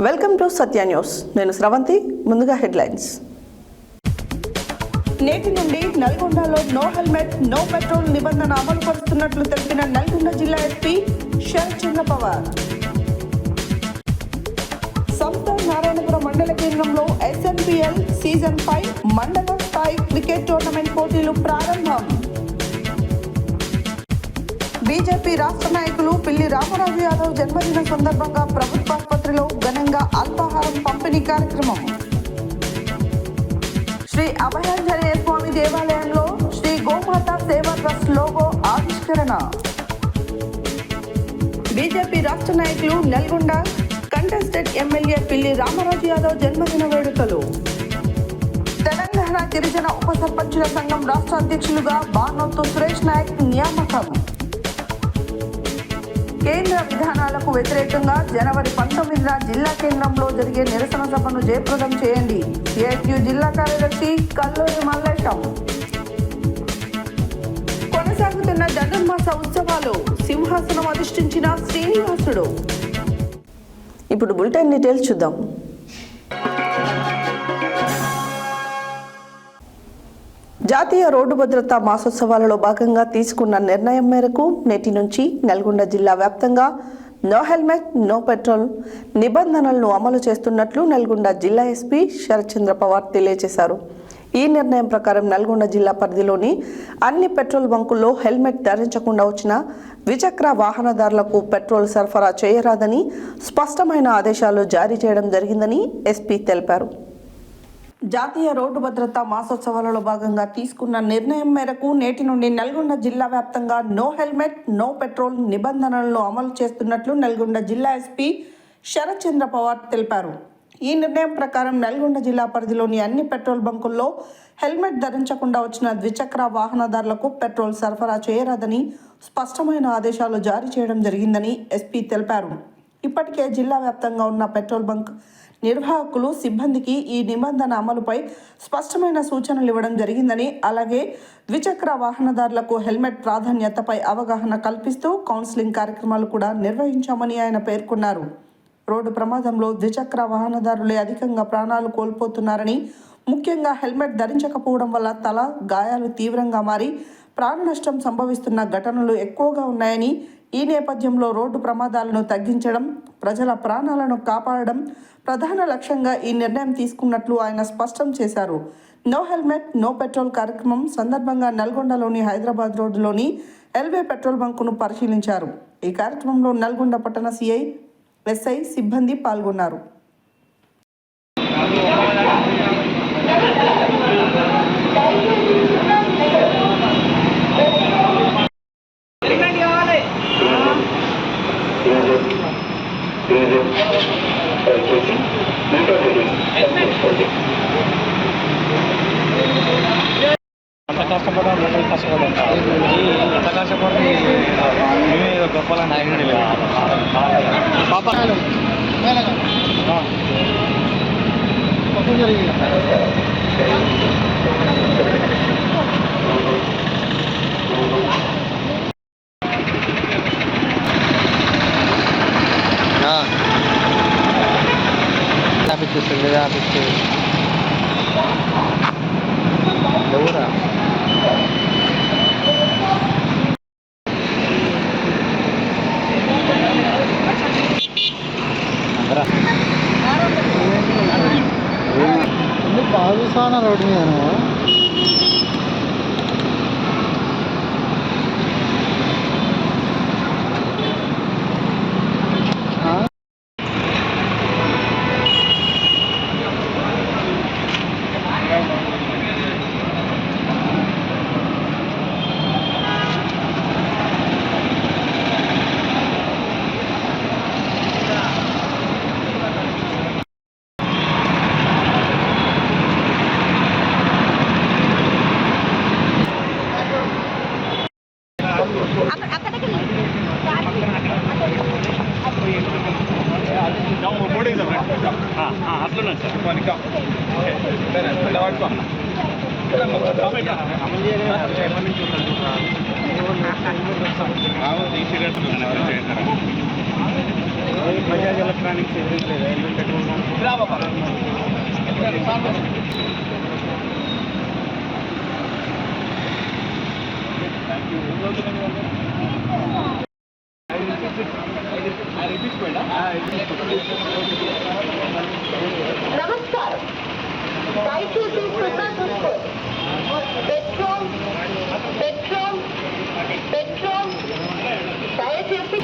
Welcome to Satya news. నేను శ్రవంతి. ముందుగా headlines. నేటి నుండి నల్గొండలో నో హెల్మెట్ నో పెట్రోల్ నిబంధన అమలు పరుస్తున్నట్లు తెలిపిన నల్గొండ జిల్లా ఎస్పీ శరత్ చంద్ర పవార్. సంత నారాయణపురం మండల కేంద్రంలో SNPL సీజన్ 5 మండల స్థాయి క్రికెట్ టోర్నమెంట్ పోటీలు ప్రారంభం. బీజేపీ రాష్ట్ర నాయకులు పిల్లి రామరాజు యాదవ్ జన్మదిన సందర్భంగా ప్రభుత్వ ఆసుపత్రిలో ఘనంగా అల్పాహారం పంపిణీ కార్యక్రమం. శ్రీ అభయాంజనేయ స్వామి దేవాలయంలో శ్రీ గోమాత సేవా ట్రస్ట్ లోగో ఆవిష్కరణ. బీజేపీ రాష్ట్ర నాయకులు నల్గొండ కంటెస్టెడ్ ఎమ్మెల్యే పిల్లి రామరాజు యాదవ్ జన్మదిన వేడుకలు. తెలంగాణ గిరిజన ఉప సర్పంచుల సంఘం రాష్ట్ర అధ్యక్షులుగా బానోతు సురేష్ నాయక్ నియామకం. కేంద్ర విధానాలకు వ్యతిరేకంగా జనవరి 19న జిల్లా కేంద్రంలో జరిగే నిరసన సభను జయప్రదం చేయండి. CITU జిల్లా కార్యదర్శి కల్లూరి మల్లేశం. కొనసాగుతున్న ధనుర్మాస ఉత్సవాలు సింహాసనం అధిష్ఠించిన శ్రీనివాసుడు. ఇప్పుడు బులెటిన్ డీటెయిల్స్ చూద్దాం. జాతీయ రోడ్డు భద్రతా మాసోత్సవాలలో భాగంగా తీసుకున్న నిర్ణయం మేరకు నేటి నుంచి నల్గొండ జిల్లా వ్యాప్తంగా నో హెల్మెట్ నో పెట్రోల్ నిబంధనలను అమలు చేస్తున్నట్లు నల్గొండ జిల్లా ఎస్పీ శరత్ చంద్ర పవార్ తెలియజేశారు. ఈ నిర్ణయం ప్రకారం నల్గొండ జిల్లా పరిధిలోని అన్ని పెట్రోల్ బంకుల్లో హెల్మెట్ ధరించకుండా వచ్చిన ద్విచక్ర వాహనదారులకు పెట్రోల్ సరఫరా చేయరాదని స్పష్టమైన ఆదేశాలు జారీ చేయడం జరిగిందని ఎస్పీ తెలిపారు. జాతీయ రోడ్డు భద్రతా మాసోత్సవాలలో భాగంగా తీసుకున్న నిర్ణయం మేరకు నేటి నుండి నల్గొండ జిల్లా వ్యాప్తంగా నో హెల్మెట్ నో పెట్రోల్ నిబంధనలను అమలు చేస్తున్నట్లు నల్గొండ జిల్లా ఎస్పీ శరత్ చంద్ర పవార్ తెలిపారు. ఈ నిర్ణయం ప్రకారం నల్గొండ జిల్లా పరిధిలోని అన్ని పెట్రోల్ బంకుల్లో హెల్మెట్ ధరించకుండా వచ్చిన ద్విచక్ర వాహనదారులకు పెట్రోల్ సరఫరా చేయరాదని స్పష్టమైన ఆదేశాలు జారీ చేయడం జరిగిందని ఎస్పీ తెలిపారు. ఇప్పటికే జిల్లా వ్యాప్తంగా ఉన్న పెట్రోల్ బంక్ నిర్వాహకులు సిబ్బందికి ఈ నిబంధన అమలుపై స్పష్టమైన సూచనలు ఇవ్వడం జరిగిందని, అలాగే ద్విచక్ర వాహనదారులకు హెల్మెట్ ప్రాధాన్యతపై అవగాహన కల్పిస్తూ కౌన్సిలింగ్ కార్యక్రమాలు కూడా నిర్వహించామని ఆయన పేర్కొన్నారు. రోడ్డు ప్రమాదంలో ద్విచక్ర వాహనదారులే అధికంగా ప్రాణాలు కోల్పోతున్నారని, ముఖ్యంగా హెల్మెట్ ధరించకపోవడం వల్ల తల గాయాలు తీవ్రంగా మారి ప్రాణ నష్టం సంభవిస్తున్న ఘటనలు ఎక్కువగా ఉన్నాయని, ఈ నేపథ్యంలో రోడ్డు ప్రమాదాలను తగ్గించడం, ప్రజల ప్రాణాలను కాపాడడం ప్రధాన లక్ష్యంగా ఈ నిర్ణయం తీసుకున్నట్లు ఆయన స్పష్టం చేశారు. నో హెల్మెట్ నో పెట్రోల్ కార్యక్రమం సందర్భంగా నల్గొండలోని హైదరాబాద్ రోడ్డులోని ఎల్వే పెట్రోల్ బంకును పరిశీలించారు. ఈ కార్యక్రమంలో నల్గొండ పట్టణ సిఐ, SI సిబ్బంది పాల్గొన్నారు. పాదుసాన రోడ్డు మీద బజాజ్ ఎలక్ట్రానిక్స్ ఎదురులేదు హెల్మెట్ పెట్టుకోవడం నమస్కారం దయచేసి శ్రద్ధ చూసుకోండి పెట్రోల్ పెట్రోల్ పెట్రోల్ దయచేసి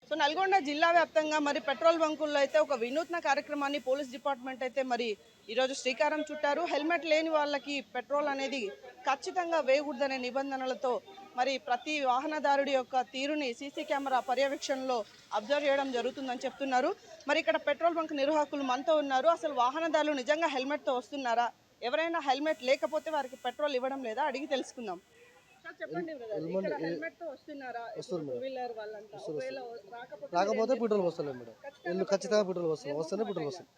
సో నల్గొండ జిల్లా వ్యాప్తంగా మరి పెట్రోల్ బంకుల్లో అయితే ఒక వినూత్న కార్యక్రమాన్ని పోలీస్ డిపార్ట్మెంట్ అయితే మరి ఈరోజు శ్రీకారం చుట్టారు. హెల్మెట్ లేని వాళ్ళకి పెట్రోల్ అనేది ఖచ్చితంగా వేయకూడదనే నిబంధనలతో మరి ప్రతి వాహనదారుడి యొక్క తీరుని సీసీ కెమెరా పర్యవేక్షణలో అబ్జర్వ్ చేయడం జరుగుతుందని చెప్తున్నారు. మరి ఇక్కడ పెట్రోల్ బంక్ నిర్వాహకులు మనతో ఉన్నారు. అసలు వాహనదారులు నిజంగా హెల్మెట్తో వస్తున్నారా, ఎవరైనా హెల్మెట్ లేకపోతే వారికి పెట్రోల్ ఇవ్వడం లేదా అడిగి తెలుసుకుందాం. చెప్పండి బ్రదర్, ఇక్కడ హెల్మెట్ తో వస్తున్నారా? టూ వీలర్ వాళ్ళంతా ఒకవేళ రాకపోతే పెట్రోల్ వస్తలేదు మేడం. ఖచ్చితంగా పెట్రోల్ వస్తేనే పెట్రోల్ వస్తుంది.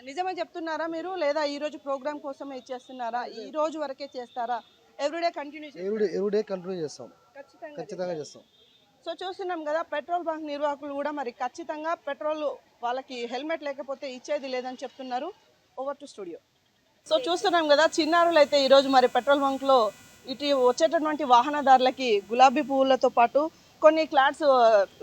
నిజమే చెప్తున్నారా మీరు, లేదా ఈ రోజు ప్రోగ్రామ్ కోసమే ఇచ్చేస్తున్నారా? ఈ రోజు వరకే చేస్తారా? ఎవ్రీడే కంటిన్యూ ఎవ్రీడే కంటిన్యూ చేస్తాం, ఖచ్చితంగా చేస్తాం. సో చూస్తున్నాం కదా, పెట్రోల్ బంక్ నిర్వాహకులు కూడా మరి ఖచ్చితంగా పెట్రోల్ వాళ్ళకి హెల్మెట్ లేకపోతే ఇచ్చేది లేదని చెప్తున్నారు. Over to studio. సో చూస్తున్నాం కదా, చిన్నారులు అయితే ఈరోజు మరి పెట్రోల్ బంక్లో ఇటు వచ్చేటటువంటి వాహనదారులకి గులాబీ పువ్వులతో పాటు కొన్ని క్లాట్స్,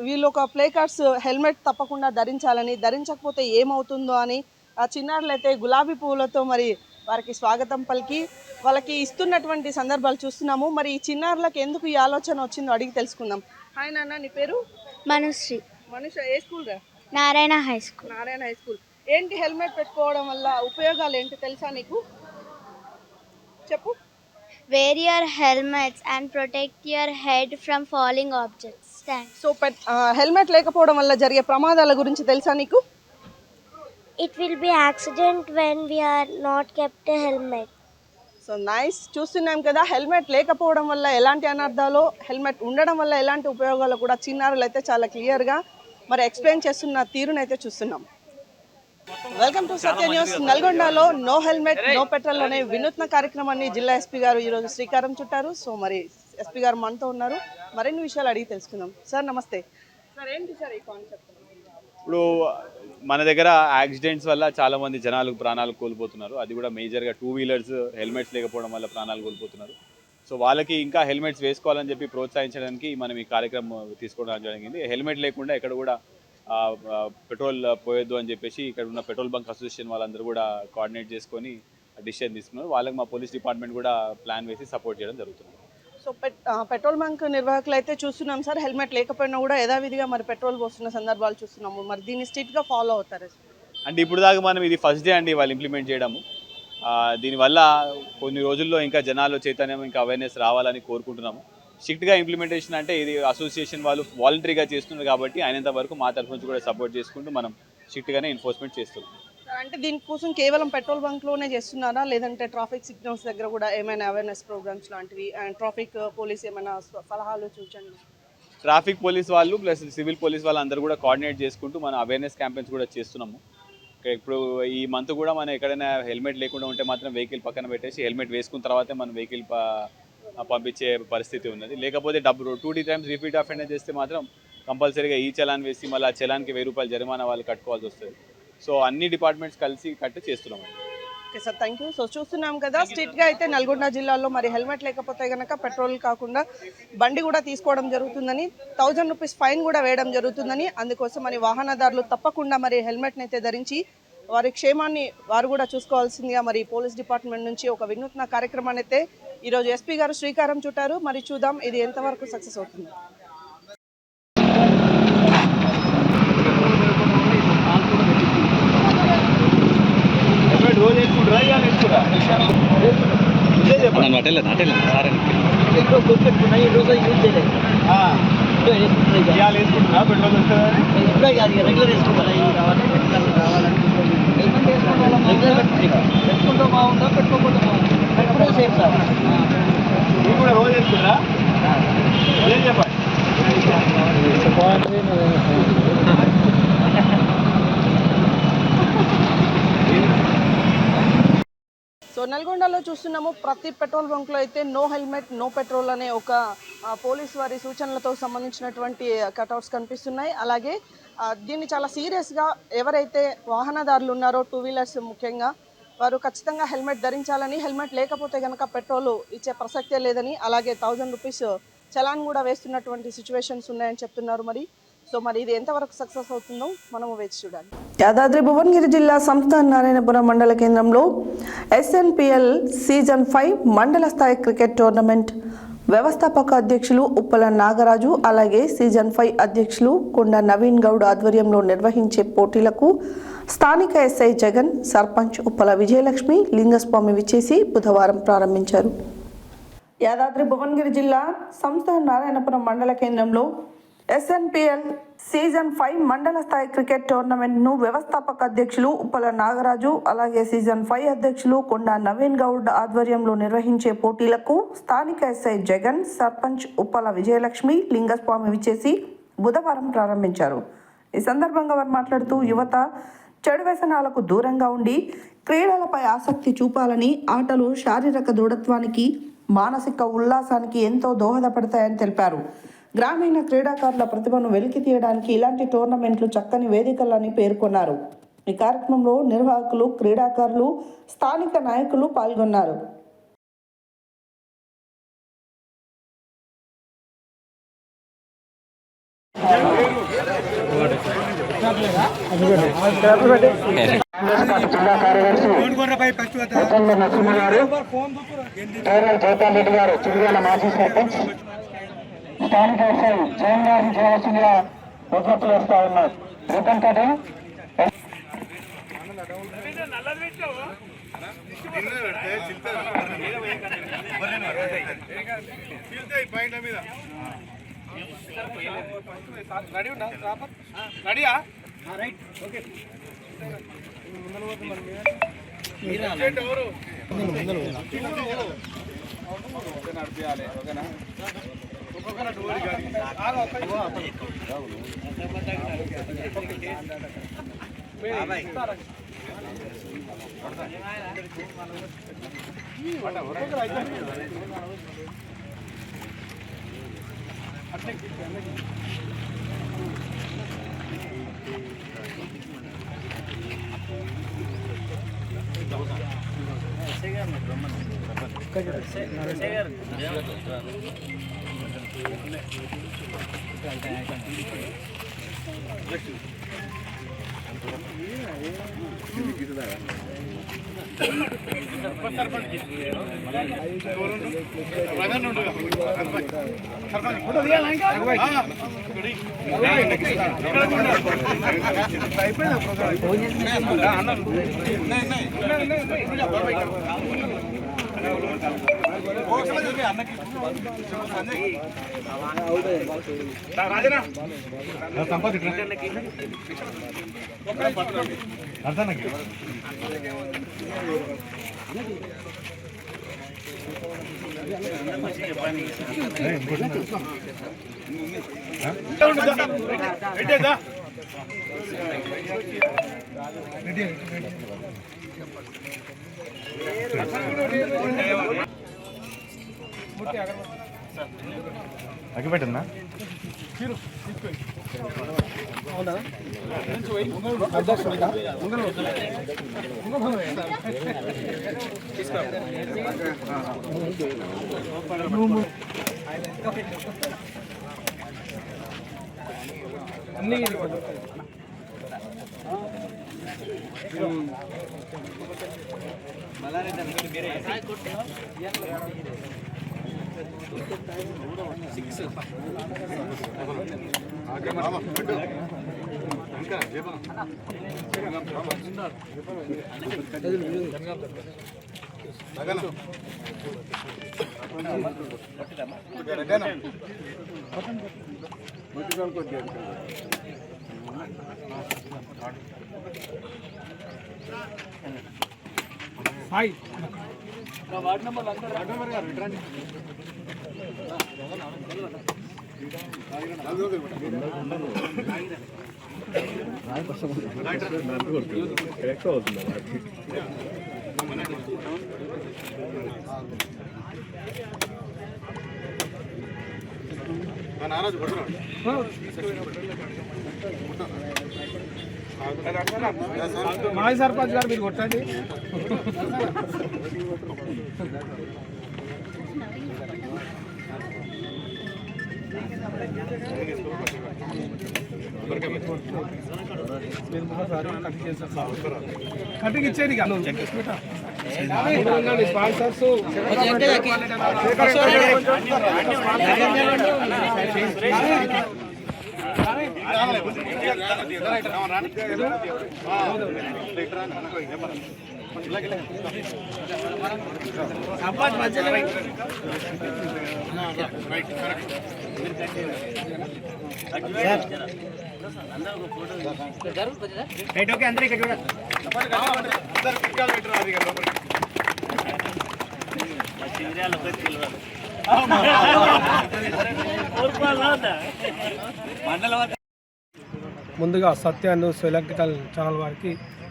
వీళ్ళు ఒక ప్లే కార్డ్స్ హెల్మెట్ తప్పకుండా ధరించాలని, ధరించకపోతే ఏమవుతుందో అని ఆ చిన్నారులు అయితే గులాబీ పువ్వులతో మరి వారికి స్వాగతం పలికి వాళ్ళకి ఇస్తున్నటువంటి సందర్భాలు చూస్తున్నాము. మరి ఈ చిన్నారులకు ఎందుకు ఈ ఆలోచన వచ్చిందో అడిగి తెలుసుకుందాం. హాయ్ నాన్న, నీ పేరు? మనుశ్రీ. ఏ స్కూల్ రా? Narayana high school. Narayana high school. ఏంటి హెల్మెట్ పెట్టుకోవడం వల్ల ఉపయోగాలు ఏంటి తెలుసా నీకు? చెప్పు. Wear your helmets and protect your head from falling objects. Thanks. So helmet లేకపోవడం వల్ల జరిగే ప్రమాదాల గురించి తెలుసా నీకు? It will be accident when we are not kept a helmet. So nice. చూస్తున్నాం కదా, హెల్మెట్ లేకపోవడం వల్ల ఎలాంటి అనర్థాలు, హెల్మెట్ ఉండడం వల్ల ఎలాంటి ఉపయోగాలు కూడా చిన్నారులు అయితే చాలా క్లియర్గా మరి ఎక్స్ప్లెయిన్ చేస్తున్న తీరునైతే చూస్తున్నాం. Welcome to Satya news. నల్గొండలో నో హెల్మెట్ నో పెట్రోల్ అనే వినూత్న కార్యక్రమాన్ని జిల్లా ఎస్పీ గారు ఈరోజు శ్రీకారం చుట్టారు. సో మరి ఎస్పీ గారు మనతో ఉన్నారు, మరిన్ని విషయాలు అడిగి తెలుసుకుందాం. సార్ నమస్తే. సార్ ఏంటి సార్ ఈ కాన్సెప్ట్? ఇప్పుడు మన దగ్గర యాక్సిడెంట్స్ వల్ల చాలా మంది జనాలు ప్రాణాలు కోల్పోతున్నారు. అది కూడా మేజర్గా టూ వీలర్స్ హెల్మెట్స్ లేకపోవడం వల్ల ప్రాణాలు కోల్పోతున్నారు. సో వాళ్ళకి ఇంకా హెల్మెట్స్ వేసుకోవాలని చెప్పి ప్రోత్సహించడానికి మనం ఈ కార్యక్రమం తీసుకోవడం జరిగింది. హెల్మెట్ లేకుండా ఎక్కడ కూడా పెట్రోల్ పోయొద్దు అని చెప్పేసి ఇక్కడ ఉన్న పెట్రోల్ బంక్ అసోసియేషన్ వాళ్ళందరూ కూడా కోఆర్డినేట్ చేసుకొని డిసిషన్ తీసుకున్నారు. వాళ్ళకి మా పోలీస్ డిపార్ట్మెంట్ కూడా ప్లాన్ వేసి సపోర్ట్ చేయడం జరుగుతుంది. సో పెట్రోల్ బంక్ నిర్వాహకులు అయితే చూస్తున్నాం సార్, హెల్మెట్ లేకపోయినా కూడా యథావిధిగా మరి పెట్రోల్ పోస్తున్న సందర్భాలు చూస్తున్నాము. మరి దీన్ని స్ట్రిక్ట్గా ఫాలో అవుతారు అంటే ఇప్పుడు దాకా మనం ఇది ఫస్ట్ డే అండి వాళ్ళు ఇంప్లిమెంట్ చేయడము. దీనివల్ల కొన్ని రోజుల్లో ఇంకా జనాలు చైతన్యం, ఇంకా అవేర్నెస్ రావాలని కోరుకుంటున్నాము. స్ట్రిక్ట్గా ఇంప్లిమెంటేషన్ అంటే ఇది అసోసియేషన్ వాళ్ళు వాలంటరీగా చేస్తున్నారు కాబట్టి అయినంత వరకు మా తరఫు నుంచి కూడా సపోర్ట్ చేసుకుంటూ మనం స్ట్రిక్ట్గానే ఎన్ఫోర్స్మెంట్ చేస్తున్నాం. అంటే దీనికోసం కేవలం పెట్రోల్ బంక్లోనే చేస్తున్నారా, లేదంటే ట్రాఫిక్ సిగ్నల్స్ దగ్గర కూడా ఏమైనా అవేర్నెస్ ప్రోగ్రామ్స్ లాంటివి, అండ్ ట్రాఫిక్ పోలీస్ ఏమైనా సలహాలు సూచనలు? ట్రాఫిక్ పోలీస్ వాళ్ళు ప్లస్ సివిల్ పోలీస్ వాళ్ళు అందరూ కూడా కోఆర్డినేట్ చేసుకుంటూ మన అవేర్నెస్ క్యాంపెయిన్స్ కూడా చేస్తున్నాము. ఇప్పుడు ఈ మంత్ కూడా మనం ఎక్కడైనా హెల్మెట్ లేకుండా ఉంటే మాత్రం వెహికల్ పక్కన పెట్టేసి హెల్మెట్ వేసుకున్న తర్వాతే మనం వెహికల్ పంపించే పరిస్థితి ఉన్నది. లేకపోతే 2 times రిపీట్ అఫెండర్ చేస్తే మాత్రం కంపల్సరీగా ఈ చలాన్ వేసి మళ్ళీ ఆ చలాన్కి 1000 రూపాయలు జరిమానా వాళ్ళు కట్టుకోవాల్సి వస్తుంది. సో అన్ని డిపార్ట్మెంట్స్ కలిసి కట్టి చేస్తున్నాం. Okay sir, thank you. So చూస్తున్నాం కదా, స్ట్రిక్ట్గా అయితే నల్గొండ జిల్లాలో మరి హెల్మెట్ లేకపోతే కనుక పెట్రోల్ కాకుండా బండి కూడా తీసుకోవడం జరుగుతుందని, 1000 రూపీస్ ఫైన్ కూడా వేయడం జరుగుతుందని, అందుకోసం మరి వాహనదారులు తప్పకుండా మరి హెల్మెట్ని అయితే ధరించి వారి క్షేమాన్ని వారు కూడా చూసుకోవాల్సిందిగా మరి పోలీస్ డిపార్ట్మెంట్ నుంచి ఒక వినూత్న కార్యక్రమాన్ని అయితే ఈరోజు ఎస్పీ గారు శ్రీకారం చుట్టారు. మరి చూద్దాం ఇది ఎంతవరకు సక్సెస్ అవుతుంది. రెగ్యులర్ వేసుకుంటారా? పెట్టుకుంటే బాగుందా పెట్టుకోకుండా బాగుందా? పెట్టుకుంటే సేఫ్ సార్. మీరు కూడా రోజు వేసుకుంటారా? ఏం చెప్పండి. సో నల్గొండలో చూస్తున్నాము, ప్రతి పెట్రోల్ బంక్లో అయితే నో హెల్మెట్ నో పెట్రోల్ అనే ఒక పోలీస్ వారి సూచనలతో సంబంధించినటువంటి కటౌట్స్ కనిపిస్తున్నాయి. అలాగే దీన్ని చాలా సీరియస్గా ఎవరైతే వాహనదారులు ఉన్నారో టూ వీలర్స్ ముఖ్యంగా వారు ఖచ్చితంగా హెల్మెట్ ధరించాలని, హెల్మెట్ లేకపోతే కనుక పెట్రోల్ ఇచ్చే ప్రసక్తే లేదని, అలాగే 1000 రూపీస్ చలాన్ కూడా వేస్తున్నటువంటి సిచ్యువేషన్స్ ఉన్నాయని చెప్తున్నారు. మరి ఇది ఎంతవరకు సక్సెస్ అవుతుందో మనము వేచి చూడాలి. యాదాద్రి భువనగిరి జిల్లా సంస్థాన్ నారాయణపురం మండల కేంద్రంలో SNPL సీజన్ 5 మండల స్థాయి క్రికెట్ టోర్నమెంట్ వ్యవస్థాపక అధ్యక్షులు ఉప్పల నాగరాజు, అలాగే సీజన్ 5 అధ్యక్షులు కొండ నవీన్ గౌడ్ ఆధ్వర్యంలో నిర్వహించే పోటీలకు స్థానిక SI జగన్, సర్పంచ్ ఉప్పల విజయలక్ష్మి, లింగస్వామి విచ్చేసి బుధవారం ప్రారంభించారు. యాదాద్రి భువనగిరి జిల్లా సంస్థాన్ నారాయణపురం మండల కేంద్రంలో SNPL సీజన్ 5 మండల స్థాయి క్రికెట్ టోర్నమెంట్ను వ్యవస్థాపక అధ్యక్షులు ఉప్పల నాగరాజు, అలాగే సీజన్ 5 అధ్యక్షులు కొండ నవీన్ గౌడ్ ఆధ్వర్యంలో నిర్వహించే పోటీలకు స్థానిక SI జగన్, సర్పంచ్ ఉప్పల విజయలక్ష్మి, లింగస్వామి విచ్చేసి బుధవారం ప్రారంభించారు. ఈ సందర్భంగా వారు మాట్లాడుతూ యువత చెడు వ్యసనాలకు దూరంగా ఉండి క్రీడలపై ఆసక్తి చూపాలని, ఆటలు శారీరక దృఢత్వానికి, మానసిక ఉల్లాసానికి ఎంతో దోహదపడతాయని తెలిపారు. గ్రామీణ క్రీడాకారుల ప్రతిభను వెలికి తీయడానికి ఇలాంటి టోర్నమెంట్లు చక్కని వేదికలని పేర్కొన్నారు. ఈ కార్యక్రమంలో నిర్వాహకులు, క్రీడాకారులు, స్థానిక నాయకులు పాల్గొన్నారు. స్థానిక ఎస్ఐ జగన్ గారిని చేయవలసిందిగా విజ్ఞప్తి చేస్తా ఉన్నారు. ఎందుకంటే అగ్గిపెట్టిందా? మాజీ సర్పంచ్ గారు మీరు కొట్టండి. కటింగ్ ఇచ్చేది స్పాన్సర్స్ ముందుగా సత్య న్యూస్ ఎలక్ట్రికల్ ఛానల్ వారికి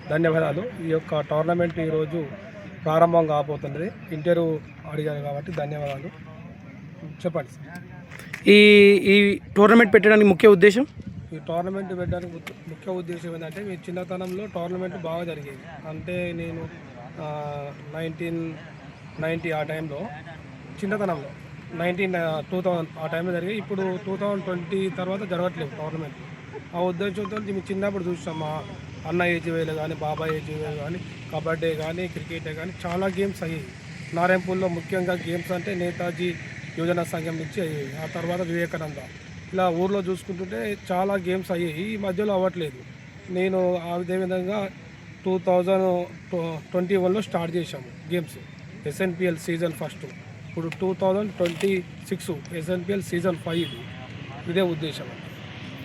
ధన్యవాదాలు. ఈ యొక్క టోర్నమెంట్ ఈరోజు ప్రారంభం కాబోతున్నది. ఇంటర్వ్యూ అడిగారు కాబట్టి ధన్యవాదాలు. చెప్పండి సార్. ఈ టోర్నమెంట్ పెట్టడానికి ముఖ్య ఉద్దేశం? ఈ టోర్నమెంట్ పెట్టడానికి ముఖ్య ఉద్దేశం ఏంటంటే మీ చిన్నతనంలో టోర్నమెంట్ బాగా జరిగేది. అంటే నేను 1990 ఆ టైంలో, చిన్నతనంలో 2000 ఆ టైంలో జరిగాయి. ఇప్పుడు 2020 తర్వాత జరగట్లేదు టోర్నమెంట్. ఆ ఉద్దేశంతో మేము చిన్నప్పుడు చూసాం. మా అన్న ఏజ్ వేలు కానీ, బాబాయ్ ఏజ్ వేలు కానీ, కబడ్డీ కానీ, క్రికెట్ కానీ చాలా గేమ్స్ అయ్యాయి. నారాయణపూర్లో ముఖ్యంగా గేమ్స్ అంటే నేతాజీ యువజన సంఘం నుంచి అయ్యాయి. ఆ తర్వాత వివేకానంద, ఇలా ఊర్లో చూసుకుంటుంటే చాలా గేమ్స్ అయ్యాయి. ఈ మధ్యలో అవ్వట్లేదు. నేను అదేవిధంగా 2021లో స్టార్ట్ చేశాము గేమ్స్. SNPL season first. ఇప్పుడు 2026 SNPL సీజన్ 5. ఇదే ఉద్దేశం.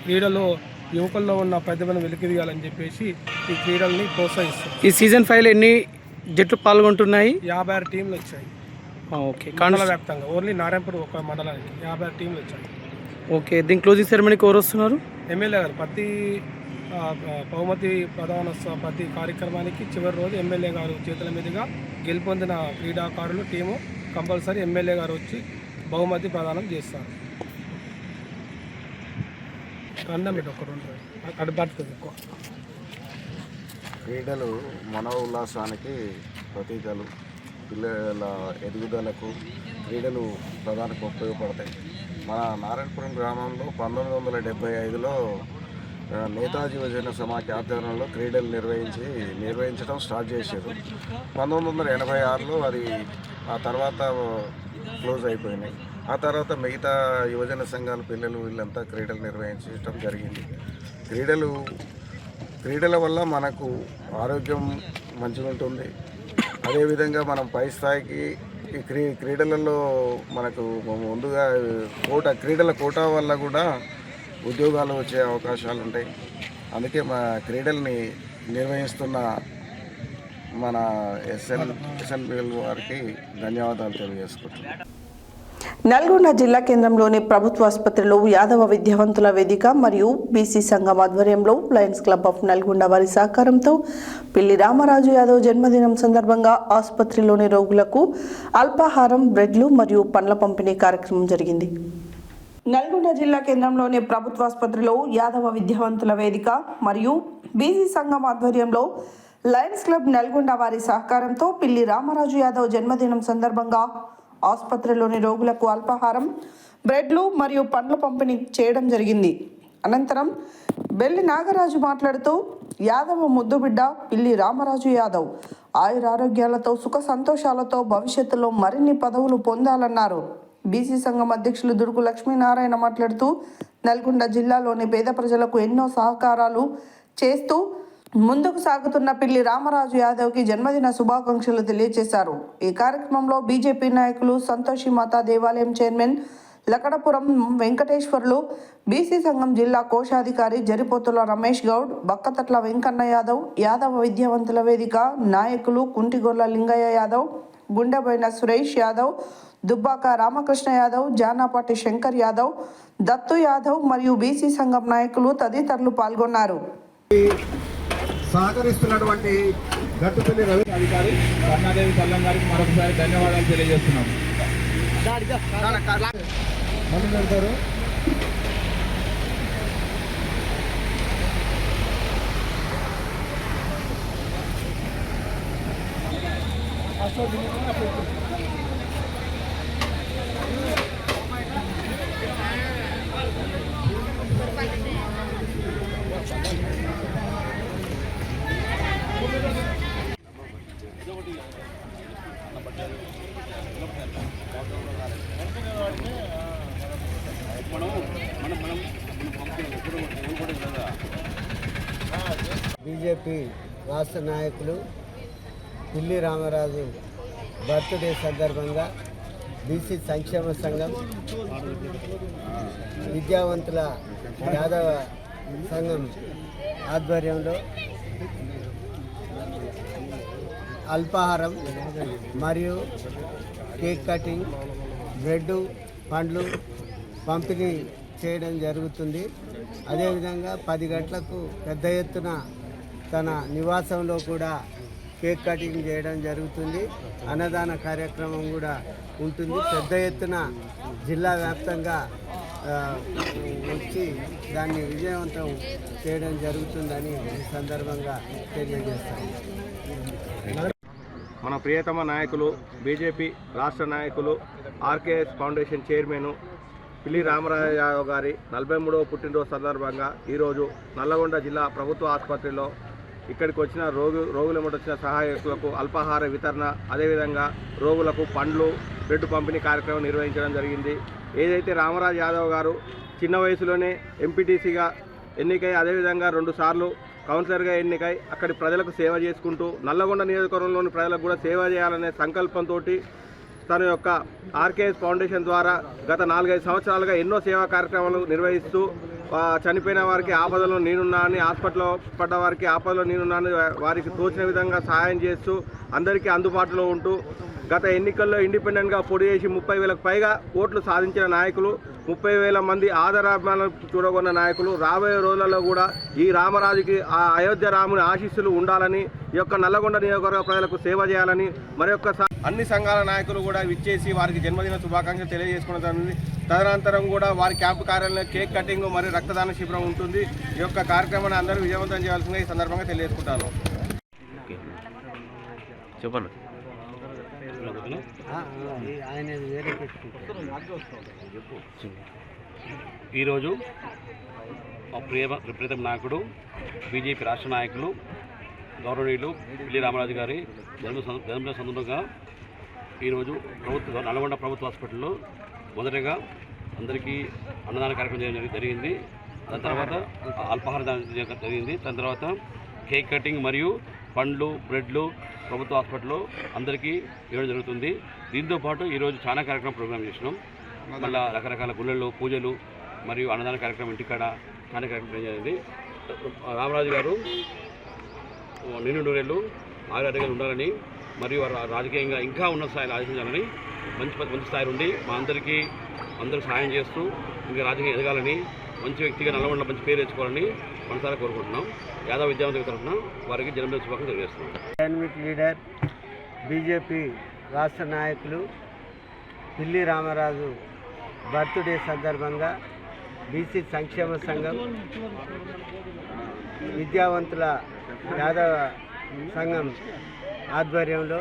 క్రీడలో యువకుల్లో ఉన్న ప్రతిభను వెలికితీయాలని చెప్పేసి ఈ క్రీడల్ని ప్రోత్సహిస్తాం. ఈ సీజన్ 5లో ఎన్ని జట్లు పాల్గొంటున్నాయి? 56 టీంలు వచ్చాయి. ఓకే. మండల వ్యాప్తంగా ఓన్లీ నారాయణపూర్ ఒక మండలానికి 56 టీంలు వచ్చాయి. ఓకే. దీని క్లోజింగ్ సెరమనీకి ఎవరు వస్తున్నారు? ఎమ్మెల్యే గారు ప్రతి బహుమతి ప్రతి కార్యక్రమానికి చివరి రోజు ఎమ్మెల్యే గారు చేతుల మీదుగా గెలుపొందిన క్రీడాకారులు టీము కంపల్సరీ ఎమ్మెల్యే గారు వచ్చి బహుమతి ప్రదానం చేస్తారు. అన్నం పెట్టి ఒక 2 అటు పడుతుంది ఎక్కువ. క్రీడలు మనో ఉల్లాసానికి ప్రతీకలు. పిల్లల ఎదుగుదలకు క్రీడలు ప్రధానంగా ఉపయోగపడతాయి. మన నారాయణపురం గ్రామంలో 1975లో నేతాజీ యువజన సమాఖ్య ఆధ్వర్యంలో క్రీడలు నిర్వహించడం స్టార్ట్ చేశారు. 1986లో అది ఆ తర్వాత క్లోజ్ అయిపోయినాయి. ఆ తర్వాత మిగతా యువజన సంఘాల పిల్లలు వీళ్ళంతా క్రీడలు నిర్వహించడం జరిగింది. క్రీడల వల్ల మనకు ఆరోగ్యం మంచిగా ఉంటుంది. అదేవిధంగా మనం పై స్థాయికి ఈ క్రీడలలో మనకు ముందుగా క్రీడల కోటా వల్ల కూడా ఉద్యోగాలు వచ్చే అవకాశాలు ఉంటాయి. అందుకే మా క్రీడల్ని నిర్వహిస్తున్న మన SNPL వారికి ధన్యవాదాలు తెలియజేసుకుంటున్నాను. నల్గొండ జిల్లా కేంద్రంలోని ప్రభుత్వ ఆసుపత్రిలో యాదవ విద్యావంతుల వేదిక మరియు బీసీ సంఘం ఆధ్వర్యంలో లయన్స్ క్లబ్ ఆఫ్ నల్గొండ వారి సహకారంతో పిల్లి రామరాజు యాదవ్ జన్మదినం సందర్భంగా ఆసుపత్రిలోని రోగులకు అల్పాహారం, బ్రెడ్లు మరియు పండ్ల పంపిణీ కార్యక్రమం జరిగింది. నల్గొండ జిల్లా కేంద్రంలోని ప్రభుత్వ ఆసుపత్రిలో యాదవ విద్యావంతుల వేదిక మరియు బీసీ సంఘం ఆధ్వర్యంలో లయన్స్ క్లబ్ నల్గొండ వారి సహకారంతో పిల్లి రామరాజు యాదవ్ జన్మదినం సందర్భంగా ఆసుపత్రిలోని రోగులకు అల్పాహారం, బ్రెడ్లు మరియు పండ్ల పంపిణీ చేయడం జరిగింది. అనంతరం బెల్లి నాగరాజు మాట్లాడుతూ యాదవ ముద్దుబిడ్డ పిల్లి రామరాజు యాదవ్ ఆయురారోగ్యాలతో సుఖ సంతోషాలతో భవిష్యత్తులో మరిన్ని పదవులు పొందాలన్నారు. బీసీ సంఘం అధ్యక్షులు దుర్గు లక్ష్మీనారాయణ మాట్లాడుతూ నల్గొండ జిల్లాలోని పేద ప్రజలకు ఎన్నో సహకారాలు చేస్తూ ముందుకు సాగుతున్న పిల్లి రామరాజు యాదవ్కి జన్మదిన శుభాకాంక్షలు తెలియజేశారు. ఈ కార్యక్రమంలో బీజేపీ నాయకులు, సంతోషి మాతా దేవాలయం చైర్మన్ లకడపురం వెంకటేశ్వర్లు, బీసీ సంఘం జిల్లా కోశాధికారి జరిపోతుల రమేష్ గౌడ్, బక్కతట్ల వెంకన్న యాదవ్, యాదవ విద్యావంతుల వేదిక నాయకులు కుంటిగొల్ల లింగయ్య యాదవ్, గుండెబోయిన సురేష్ యాదవ్, దుబ్బాక రామకృష్ణ యాదవ్, జానాపాటి శంకర్ యాదవ్, దత్తు యాదవ్ మరియు బీసీ సంఘం నాయకులు తదితరులు పాల్గొన్నారు. సహకరిస్తున్నటువంటి గట్టుపల్లి రవి అధికారి కరుణాదేవి కల్లం గారికి మరొకసారి ధన్యవాదాలు తెలియజేస్తున్నాం. బీజేపీ రాష్ట్ర నాయకులు పిల్లి రామరాజు బర్త్డే సందర్భంగా బీసీ సంక్షేమ సంఘం, విద్యావంతుల యాదవ సంఘం ఆధ్వర్యంలో అల్పాహారం మరియు కేక్ కటింగ్, బ్రెడ్, పండ్లు పంపిణీ చేయడం జరుగుతుంది. అదేవిధంగా 10 గంటలకు పెద్ద ఎత్తున తన నివాసంలో కూడా కేక్ కటింగ్ చేయడం జరుగుతుంది. అన్నదాన కార్యక్రమం కూడా ఉంటుంది. పెద్ద ఎత్తున జిల్లా వ్యాప్తంగా వచ్చి దాన్ని విజయవంతం చేయడం జరుగుతుందని ఈ సందర్భంగా తెలియజేస్తాను. మన ప్రియతమ నాయకులు, బీజేపీ రాష్ట్ర నాయకులు, ఆర్కేఎస్ ఫౌండేషన్ చైర్మన్ పిల్లి రామరాజు గారి 43వ పుట్టినరోజు సందర్భంగా ఈరోజు నల్లగొండ జిల్లా ప్రభుత్వ ఆసుపత్రిలో ఇక్కడికి వచ్చిన రోగులెంబడి వచ్చిన సహాయకులకు అల్పాహార వితరణ, అదేవిధంగా రోగులకు పండ్లు, బ్రెడ్ పంపిణీ కార్యక్రమం నిర్వహించడం జరిగింది. ఏదైతే రామరాజు యాదవ్ గారు చిన్న వయసులోనే ఎంపీటీసీగా ఎన్నికై, అదేవిధంగా 2 సార్లు కౌన్సిలర్గా ఎన్నికై అక్కడి ప్రజలకు సేవ చేసుకుంటూ నల్లగొండ నియోజకవర్గంలోని ప్రజలకు కూడా సేవ చేయాలనే సంకల్పంతో తన యొక్క ఆర్కేఎస్ ఫౌండేషన్ ద్వారా గత 4-5 సంవత్సరాలుగా ఎన్నో సేవా కార్యక్రమాలు నిర్వహిస్తూ చనిపోయిన వారికి ఆపదలో నేనున్నా అని, హాస్పిటల్లో పడ్డ వారికి ఆపదలో నేనున్నా అని వారికి తోచిన విధంగా సహాయం చేస్తూ అందరికీ అందుబాటులో ఉంటూ గత ఎన్నికల్లో ఇండిపెండెంట్గా పోటీ చేసి 30,000కు పైగా ఓట్లు సాధించిన నాయకులు, 30,000 మంది ఆదరాభిమానాలు చూడగొన్న నాయకులు. రాబోయే రోజులలో కూడా ఈ రామరాజుకి ఆ అయోధ్య రాముని ఆశీస్సులు ఉండాలని, ఈ యొక్క నల్లగొండ నియోజకవర్గ ప్రజలకు సేవ చేయాలని మరొకసారి అన్ని సంఘాల నాయకులు కూడా విచ్చేసి వారికి జన్మదిన శుభాకాంక్షలు తెలియజేసుకోవడం జరిగింది. తదనంతరం కూడా వారి క్యాంపు కార్యాలయంలో కేక్ కటింగ్ మరియు రక్తదాన శిబిరం ఉంటుంది. ఈ యొక్క కార్యక్రమాన్ని అందరూ విజయవంతం చేయాల్సిందిగా ఈ సందర్భంగా తెలియజేసుకుంటాను. చెప్పండి. ఈరోజు మా ప్రియతమ నాయకుడు, బీజేపీ రాష్ట్ర నాయకులు, గౌరవనీయులు పిల్లి రామరాజు గారి జన్మదిన సందర్భంగా ఈరోజు నల్గొండ ప్రభుత్వ హాస్పిటల్లో మొదటగా అందరికీ అన్నదాన కార్యక్రమం జరిగింది. దాని తర్వాత అల్పాహార జరిగింది. దాని తర్వాత కేక్ కటింగ్ మరియు పండ్లు, బ్రెడ్లు ప్రభుత్వ హాస్పిటల్లో అందరికీ ఇవ్వడం జరుగుతుంది. దీంతోపాటు ఈరోజు చాలా కార్యక్రమం ప్రోగ్రామ్ చేసినాం. మళ్ళీ రకరకాల గుళ్ళల్లో పూజలు మరియు అన్నదాన కార్యక్రమం ఇంటికాడ చాలా కార్యక్రమం జరిగింది. రామరాజు గారు నిండు నూరేళ్ళు ఆరోగ్యంగా ఉండాలని మరియు రాజకీయంగా ఇంకా ఉన్న స్థాయిలో ఆలోచించాలని, మంచి స్థాయి ఉండి మా అందరూ సహాయం చేస్తూ ఇంకా రాజకీయం ఎదగాలని, మంచి వ్యక్తిగా నల్లగొండలో మంచి పేరు తెచ్చుకోవాలని మనసారా కోరుకుంటున్నాం. యాదవ విద్యావంతుల తరఫున వారికి జన్మదిన శుభాకాంక్షలు తెలియజేస్తున్నాం. డైనమిక్ లీడర్, బీజేపీ రాష్ట్ర నాయకులు పిల్లి రామరాజు బర్త్డే సందర్భంగా బీసీ సంక్షేమ సంఘం, విద్యావంతుల యాదవ సంఘం ఆధ్వర్యంలో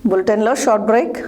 బులెటిన్లో short break.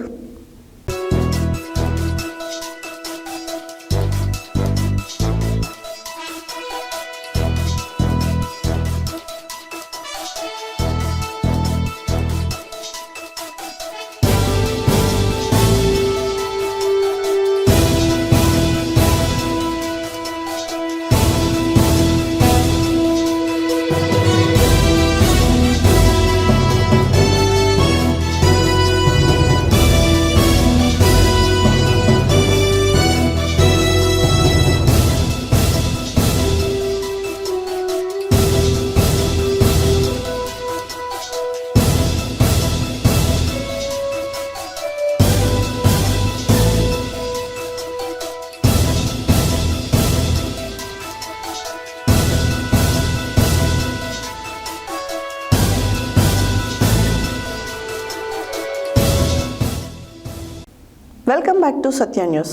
Welcome back to Satya news.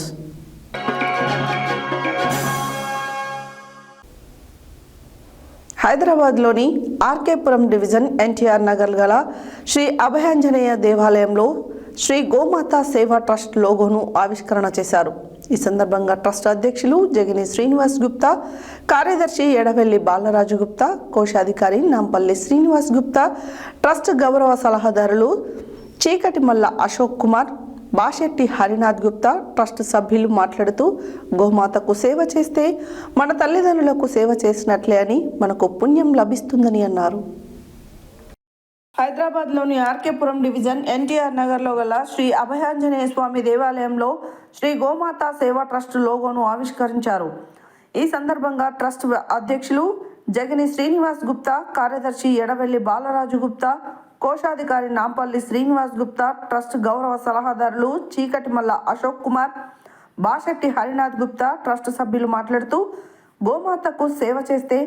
హైదరాబాద్లోని ఆర్కేపురం డివిజన్ ఎన్టీఆర్ నగర్ గల శ్రీ అభయాంజనేయ దేవాలయంలో శ్రీ గోమాత సేవా ట్రస్ట్ లోగోను ఆవిష్కరణ చేశారు. ఈ సందర్భంగా ట్రస్ట్ అధ్యక్షులు జగిని శ్రీనివాస్ గుప్తా, కార్యదర్శి ఎడవెల్లి బాలరాజు గుప్తా, కోశాధికారి నాంపల్లి శ్రీనివాస్ గుప్తా, ట్రస్ట్ గౌరవ సలహాదారులు చీకటిమల్ల అశోక్ కుమార్, బాషెట్టి హరినాథ్ గుప్తా, ట్రస్ట్ సభ్యులు మాట్లాడుతూ గోమాతకు సేవ చేస్తే మన తల్లిదండ్రులకు సేవ చేసినట్లే అని మనకు పుణ్యం లభిస్తుందని అన్నారు. హైదరాబాద్లోని ఆర్కేపురం డివిజన్ ఎన్టీఆర్ నగర్లో గల శ్రీ అభయాంజనేయ స్వామి దేవాలయంలో శ్రీ గోమాత సేవా ట్రస్ట్ లోగోను ఆవిష్కరించారు. ఈ సందర్భంగా ట్రస్ట్ అధ్యక్షులు జగిని శ్రీనివాస్ గుప్తా, కార్యదర్శి ఎడవెల్లి బాలరాజు గుప్తా, కోశాధికారి నాంపల్లి శ్రీనివాస్ గుప్తా, ట్రస్ట్ గౌరవ సలహాదారులు చీకటిమల్ల అశోక్ కుమార్, బాషెట్టి హరినాథ్ గుప్తా, ట్రస్ట్ సభ్యులు మాట్లాడుతూ గోమాతకు సేవ చేస్తే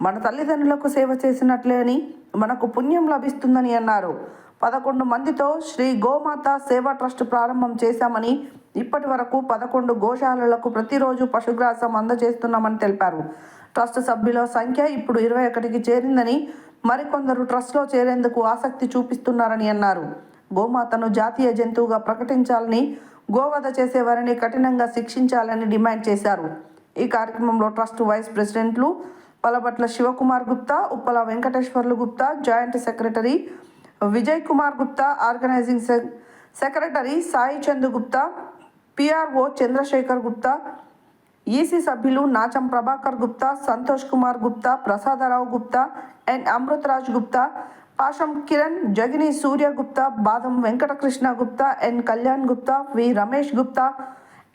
మన తల్లిదండ్రులకు సేవ చేసినట్లే అని మనకు పుణ్యం లభిస్తుందని అన్నారు. 11 మందితో శ్రీ గోమాత సేవా ట్రస్ట్ ప్రారంభం చేశామని, ఇప్పటి వరకు 11 గోశాలలకు ప్రతిరోజు పశుగ్రాసం అందజేస్తున్నామని తెలిపారు. ట్రస్ట్ సభ్యుల సంఖ్య ఇప్పుడు 21కి చేరిందని, మరికొందరు ట్రస్ట్లో చేరేందుకు ఆసక్తి చూపిస్తున్నారని అన్నారు. గోమాతను జాతీయ జంతువుగా ప్రకటించాలని, గోవధ చేసేవారిని కఠినంగా శిక్షించాలని డిమాండ్ చేశారు. ఈ కార్యక్రమంలో ట్రస్ట్ వైస్ ప్రెసిడెంట్లు Palabatla Shivakumar Gupta, Uppala Venkateswarlu Gupta, joint secretary Vijay Kumar Gupta, organising secretary Sai Chandu Gupta, PRO Chandrashekar Gupta, EC సభ్యులు నాచం ప్రభాకర్ గుప్తా, సంతోష్ కుమార్ గుప్తా, ప్రసాదరావు గుప్తా, ఎన్ అమృతరాజ్ గుప్తా, పాషం కిరణ్, జగిని సూర్య గుప్తా, బాదం వెంకటకృష్ణ గుప్తా, ఎన్ కళ్యాణ్ గుప్తా, వి రమేష్ గుప్తా,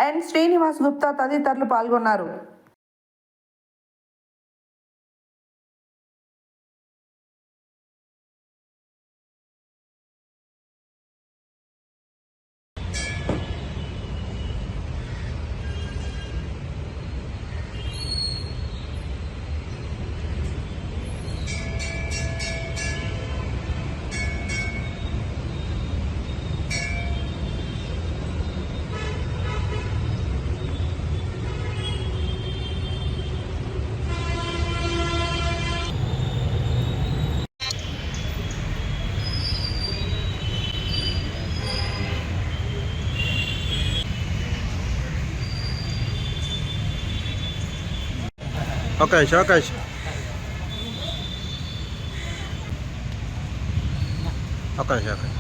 ఎన్ శ్రీనివాస్ గుప్తా తదితరులు పాల్గొన్నారు. అవకాశం అవకాశం అవకాశం అవకాశం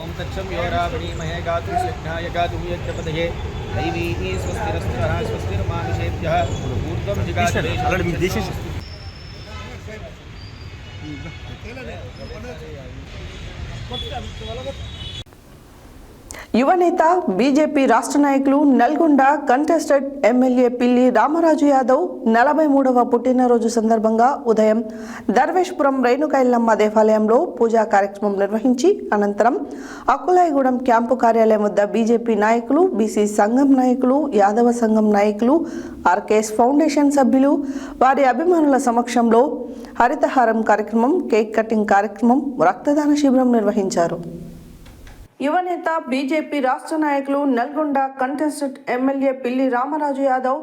ఓం తచ్చం యోరావణీమహే గాతుం శక్నాయ గాతుం యజ్ఞపతయే దైవీ స్వస్తిరస్త్రః స్వస్తిర్మానుషేభ్యః ఊర్ధ్వం జిగాతే. యువనేత బీజేపీ రాష్ట్ర నాయకులు నల్గొండ కంటెస్టెడ్ ఎమ్మెల్యే పిల్లి రామరాజు యాదవ్ 43వ పుట్టినరోజు సందర్భంగా ఉదయం దర్వేష్పురం రేణుకైల్లమ్మ దేవాలయంలో పూజా కార్యక్రమం నిర్వహించి అనంతరం అక్కులాయగూడెం క్యాంపు కార్యాలయం వద్ద బీజేపీ నాయకులు, బీసీ సంఘం నాయకులు, యాదవ సంఘం నాయకులు, ఆర్కేఎస్ ఫౌండేషన్ సభ్యులు, వారి అభిమానుల సమక్షంలో హరితహారం కార్యక్రమం, కేక్ కటింగ్ కార్యక్రమం, రక్తదాన శిబిరం నిర్వహించారు. యువనేత బీజేపీ రాష్ట్ర నాయకులు నల్గొండ కంటెస్టెడ్ ఎమ్మెల్యే పిల్లి రామరాజు యాదవ్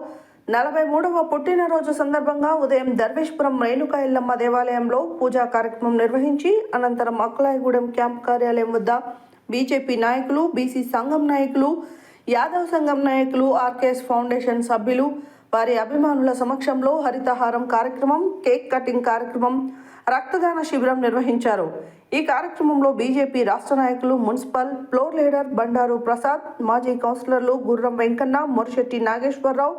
43వ పుట్టినరోజు సందర్భంగా ఉదయం దర్వేష్పురం రేణుకా ఎల్లమ్మ దేవాలయంలో పూజా కార్యక్రమం నిర్వహించి అనంతరం అక్కులాయగూడెం క్యాంప్ కార్యాలయం వద్ద బీజేపీ నాయకులు, బీసీ సంఘం నాయకులు, యాదవ్ సంఘం నాయకులు, ఆర్కేఎస్ ఫౌండేషన్ సభ్యులు, వారి అభిమానుల సమక్షంలో హరితహారం కార్యక్రమం, కేక్ కటింగ్ కార్యక్రమం, రక్తదాన శిబిరం నిర్వహించారు. ఈ కార్యక్రమంలో బీజేపీ రాష్ట్ర నాయకులు, municipal floor leader Bandaru Prasad, మాజీ కౌన్సిలర్లు గుర్రం వెంకన్న, మొరిశెట్టి నాగేశ్వరరావు,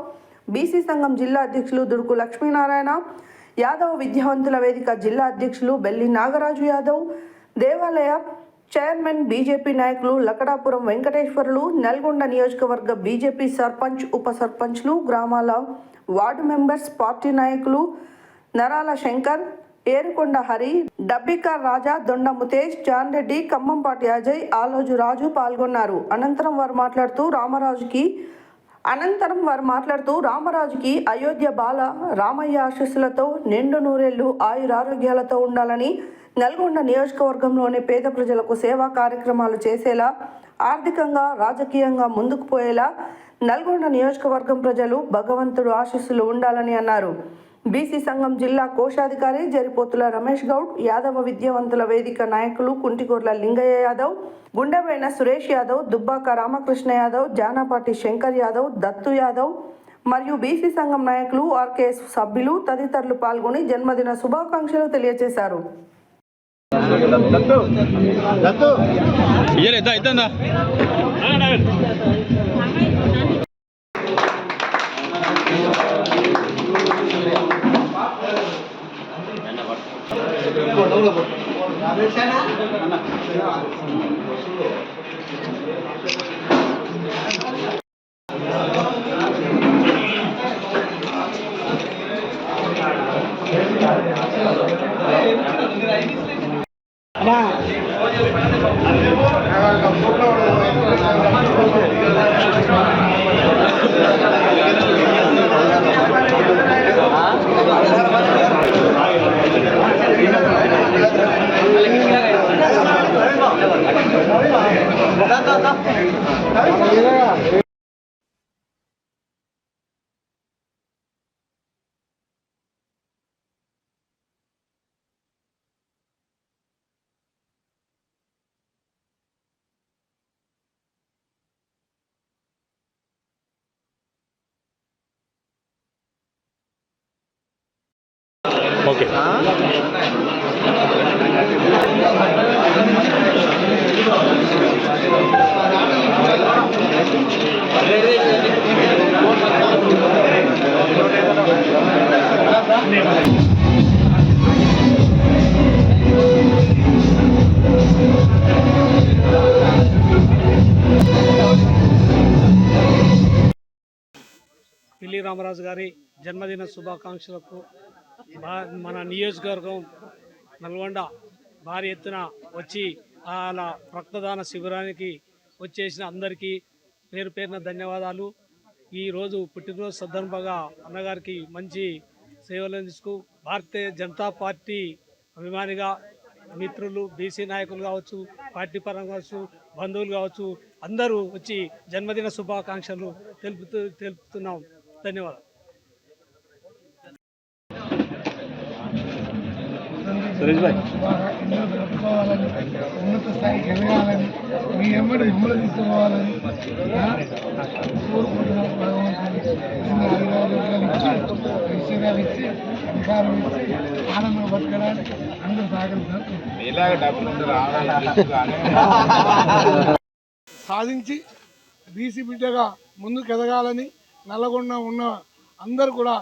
బీసీ సంఘం జిల్లా అధ్యక్షులు దుర్గు లక్ష్మీనారాయణ యాదవ్, విద్యావంతుల వేదిక జిల్లా అధ్యక్షులు బెల్లి నాగరాజు యాదవ్, దేవాలయ చైర్మన్ బీజేపీ నాయకులు లకడాపురం వెంకటేశ్వర్లు, నల్గొండ నియోజకవర్గ బీజేపీ సర్పంచ్, ఉప సర్పంచ్లు, గ్రామాల వార్డు మెంబర్స్, పార్టీ నాయకులు నరాల శంకర్, ఏరుకొండ హరి, డబ్బికార్ రాజా, దొండ ముతేష్, జాన్ రెడ్డి, ఖమ్మంపాటి అజయ్, ఆలోజు రాజు పాల్గొన్నారు. అనంతరం వారు మాట్లాడుతూ రామరాజుకి అయోధ్య బాల రామయ్య ఆశీస్సులతో నిండు నూరేళ్లు ఆయురారోగ్యాలతో ఉండాలని, నల్గొండ నియోజకవర్గంలోని పేద ప్రజలకు సేవా కార్యక్రమాలు చేసేలా, ఆర్థికంగా రాజకీయంగా ముందుకు పోయేలా నల్గొండ నియోజకవర్గం ప్రజలు భగవంతుడు ఆశీస్సులు ఉండాలని అన్నారు. బీసీ సంఘం జిల్లా కోశాధికారి జరిపోతుల రమేష్ గౌడ్, యాదవ విద్యావంతుల వేదిక నాయకులు కుంటిగొర్ల లింగయ్య యాదవ్, గుండెబైన సురేష్ యాదవ్, దుబ్బాక రామకృష్ణ యాదవ్, జానాపాటి శంకర్ యాదవ్, దత్తు యాదవ్ మరియు బీసీ సంఘం నాయకులు, ఆర్కేఎస్ సభ్యులు తదితరులు పాల్గొని జన్మదిన శుభాకాంక్షలు తెలియజేశారు. ఓకే. పిల్లి రామరాజు గారి జన్మదిన శుభాకాంక్షలకు మన నియోజకవర్గం నల్గొండ భారీ ఎత్తున వచ్చి అలా రక్తదాన శిబిరానికి వచ్చేసిన అందరికీ పేరు పేరున ధన్యవాదాలు. ఈరోజు పుట్టినరోజు సందర్భంగా అన్నగారికి మంచి సేవలు అందిస్తూ భారతీయ జనతా పార్టీ అభిమానిగా మిత్రులు, బీసీ నాయకులు కావచ్చు, పార్టీ పరంగా కావచ్చు, బంధువులు కావచ్చు, అందరూ వచ్చి జన్మదిన శుభాకాంక్షలు తెలుపుతున్నాం. ధన్యవాదాలు. సురేష్ భాయ్, ఉన్నత స్థాయికి ఎదగాలని, మీ ఎమ్మడి ఇమ్మడి తీసుకోవాలని కోరుకుంటున్నాం. భగవంతుని ఐశ్వర్యాలు ఇచ్చి, అధికారం ఇచ్చి, ఆనందంగా బతకడానికి అందరూ సహకరిస్తారు. సాధించి బీసీ బిడ్డగా ముందుకు ఎదగాలని, నల్లగొండ ఉన్న అందరూ కూడా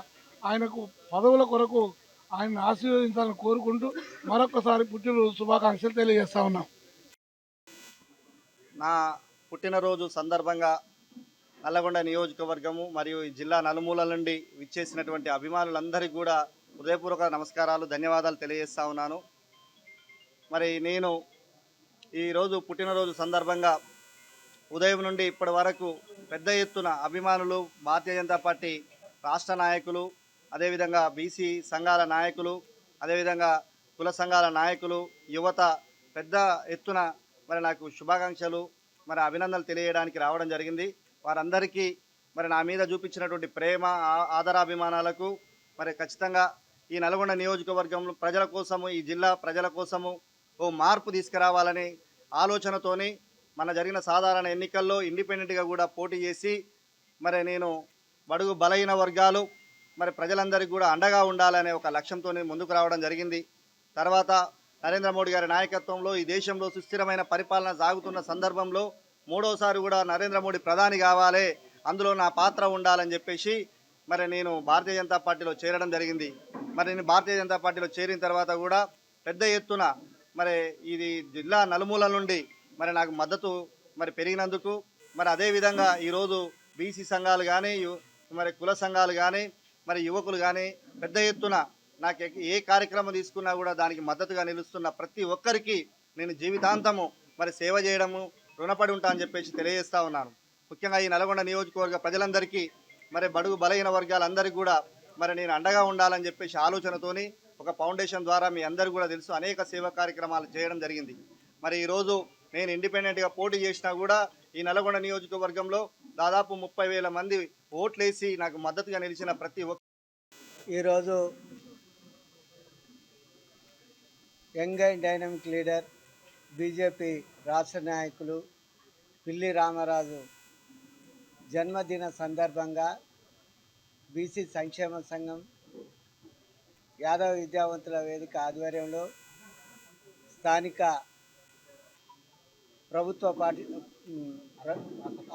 ఆయనకు పదవుల కొరకు ఆయన ఆశీర్వదించాలని కోరుకుంటూ మరొకసారి పుట్టినరోజు శుభాకాంక్షలు తెలియజేస్తా ఉన్నాం. నా పుట్టినరోజు సందర్భంగా నల్లగొండ నియోజకవర్గము మరియు ఈ జిల్లా నలుమూలల నుండి విచ్చేసినటువంటి అభిమానులందరికీ కూడా హృదయపూర్వక నమస్కారాలు, ధన్యవాదాలు తెలియజేస్తా ఉన్నాను. మరి నేను ఈరోజు పుట్టినరోజు సందర్భంగా ఉదయం నుండి ఇప్పటి వరకు పెద్ద ఎత్తున అభిమానులు, భారతీయ జనతా పార్టీ రాష్ట్ర నాయకులు, అదేవిధంగా బీసీ సంఘాల నాయకులు, అదేవిధంగా కుల సంఘాల నాయకులు, యువత పెద్ద ఎత్తున మరి నాకు శుభాకాంక్షలు, మరి అభినందనలు తెలియడానికి రావడం జరిగింది. వారందరికీ మరి నా మీద చూపించినటువంటి ప్రేమ, ఆదరాభిమానాలకు మరి ఖచ్చితంగా ఈ నల్గొండ నియోజకవర్గంలో ప్రజల కోసము, ఈ జిల్లా ప్రజల కోసము ఓ మార్పు తీసుకురావాలని ఆలోచనతోని మన జరిగిన సాధారణ ఎన్నికల్లో ఇండిపెండెంట్గా కూడా పోటీ చేసి మరి నేను బడుగు బలహీన వర్గాలు మరి ప్రజలందరికీ కూడా అండగా ఉండాలనే ఒక లక్ష్యంతో ముందుకు రావడం జరిగింది. తర్వాత నరేంద్ర మోడీ గారి నాయకత్వంలో ఈ దేశంలో సుస్థిరమైన పరిపాలన సాగుతున్న సందర్భంలో మూడోసారి కూడా నరేంద్ర మోడీ ప్రధాని కావాలి, అందులో నా పాత్ర ఉండాలని చెప్పేసి మరి నేను భారతీయ జనతా పార్టీలో చేరడం జరిగింది. మరి నేను భారతీయ జనతా పార్టీలో చేరిన తర్వాత కూడా పెద్ద ఎత్తున మరి ఇది జిల్లా నలుమూలల నుండి మరి నాకు మద్దతు మరి పెరిగినందుకు మరి అదేవిధంగా ఈరోజు బీసీ సంఘాలు కానీ మరి కుల సంఘాలు కానీ మరి యువకులు కానీ పెద్ద ఎత్తున నాకు ఏ కార్యక్రమం తీసుకున్నా కూడా దానికి మద్దతుగా నిలుస్తున్న ప్రతి ఒక్కరికి నేను జీవితాంతము మరి సేవ చేయడము రుణపడి ఉంటా అని చెప్పేసి తెలియజేస్తా ఉన్నాను. ముఖ్యంగా ఈ నల్గొండ నియోజకవర్గ ప్రజలందరికీ మరి బడుగు బలహీన వర్గాలందరికీ కూడా మరి నేను అండగా ఉండాలని చెప్పేసి ఆలోచనతోని ఒక ఫౌండేషన్ ద్వారా మీ అందరికీ కూడా తెలుసు అనేక సేవా కార్యక్రమాలు చేయడం జరిగింది. మరి ఈరోజు నేను ఇండిపెండెంట్గా పోటీ చేసినా కూడా ఈ నల్గొండ నియోజకవర్గంలో దాదాపు 30,000 మంది ఓట్లేసి నాకు మద్దతుగా నిలిచిన ప్రతి ఒక్క ఈరోజు young and dynamic leader BJP రాష్ట్ర నాయకులు పిల్లి రామరాజు జన్మదిన సందర్భంగా బీసీ సంక్షేమ సంఘం యాదవ విద్యావంతుల వేదిక ఆధ్వర్యంలో స్థానిక ప్రభుత్వ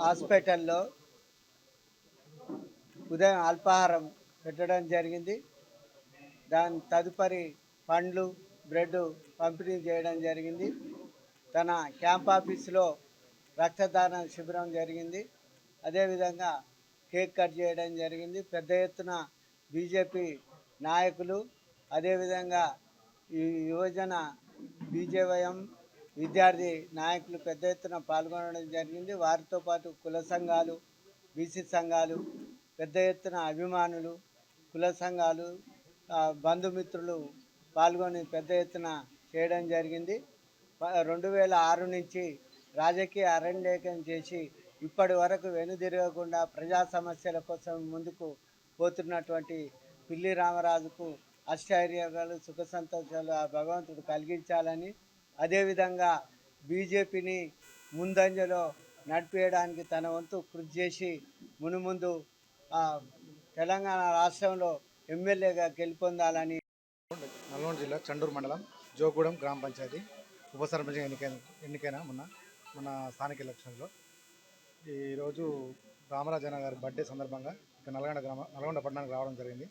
హాస్పిటల్లో ఉదయం అల్పాహారం పెట్టడం జరిగింది. దాని తదుపరి పండ్లు బ్రెడ్ పంపిణీ చేయడం జరిగింది. తన క్యాంప్ ఆఫీసులో రక్తదాన శిబిరం జరిగింది. అదేవిధంగా కేక్ కట్ చేయడం జరిగింది. పెద్ద ఎత్తున బీజేపీ నాయకులు అదేవిధంగా ఈ యువజన బీజేవైఎం విద్యార్థి నాయకులు పెద్ద ఎత్తున పాల్గొనడం జరిగింది. వారితో పాటు కుల సంఘాలు బీసీ సంఘాలు పెద్ద ఎత్తున అభిమానులు కుల సంఘాలు బంధుమిత్రులు పాల్గొని పెద్ద ఎత్తున చేయడం జరిగింది. 2006 నుంచి రాజకీయ అరణ్యేకం చేసి ఇప్పటి వరకు వెనుదిరగకుండా ప్రజా సమస్యల కోసం ముందుకు పోతున్నటువంటి పిల్లి రామరాజుకు అష్టైర్యాలు సుఖ సంతోషాలు ఆ భగవంతుడు కలిగించాలని, అదేవిధంగా బీజేపీని ముందంజలో నడిపేయడానికి తన వంతు కృషి చేసి మునుముందు తెలంగాణ రాష్ట్రంలో ఎమ్మెల్యేగా గెలుపొందాలని. నల్గొండ జిల్లా చండూరు మండలం జోగూడెం గ్రామ పంచాయతీ ఉప సర్పంచ్ ఎన్నికైన మొన్న స్థానిక ఎలక్షన్లో ఈరోజు రామరాజన్న గారి బర్త్డే సందర్భంగా ఇక నల్గొండ పట్టణానికి రావడం జరిగింది.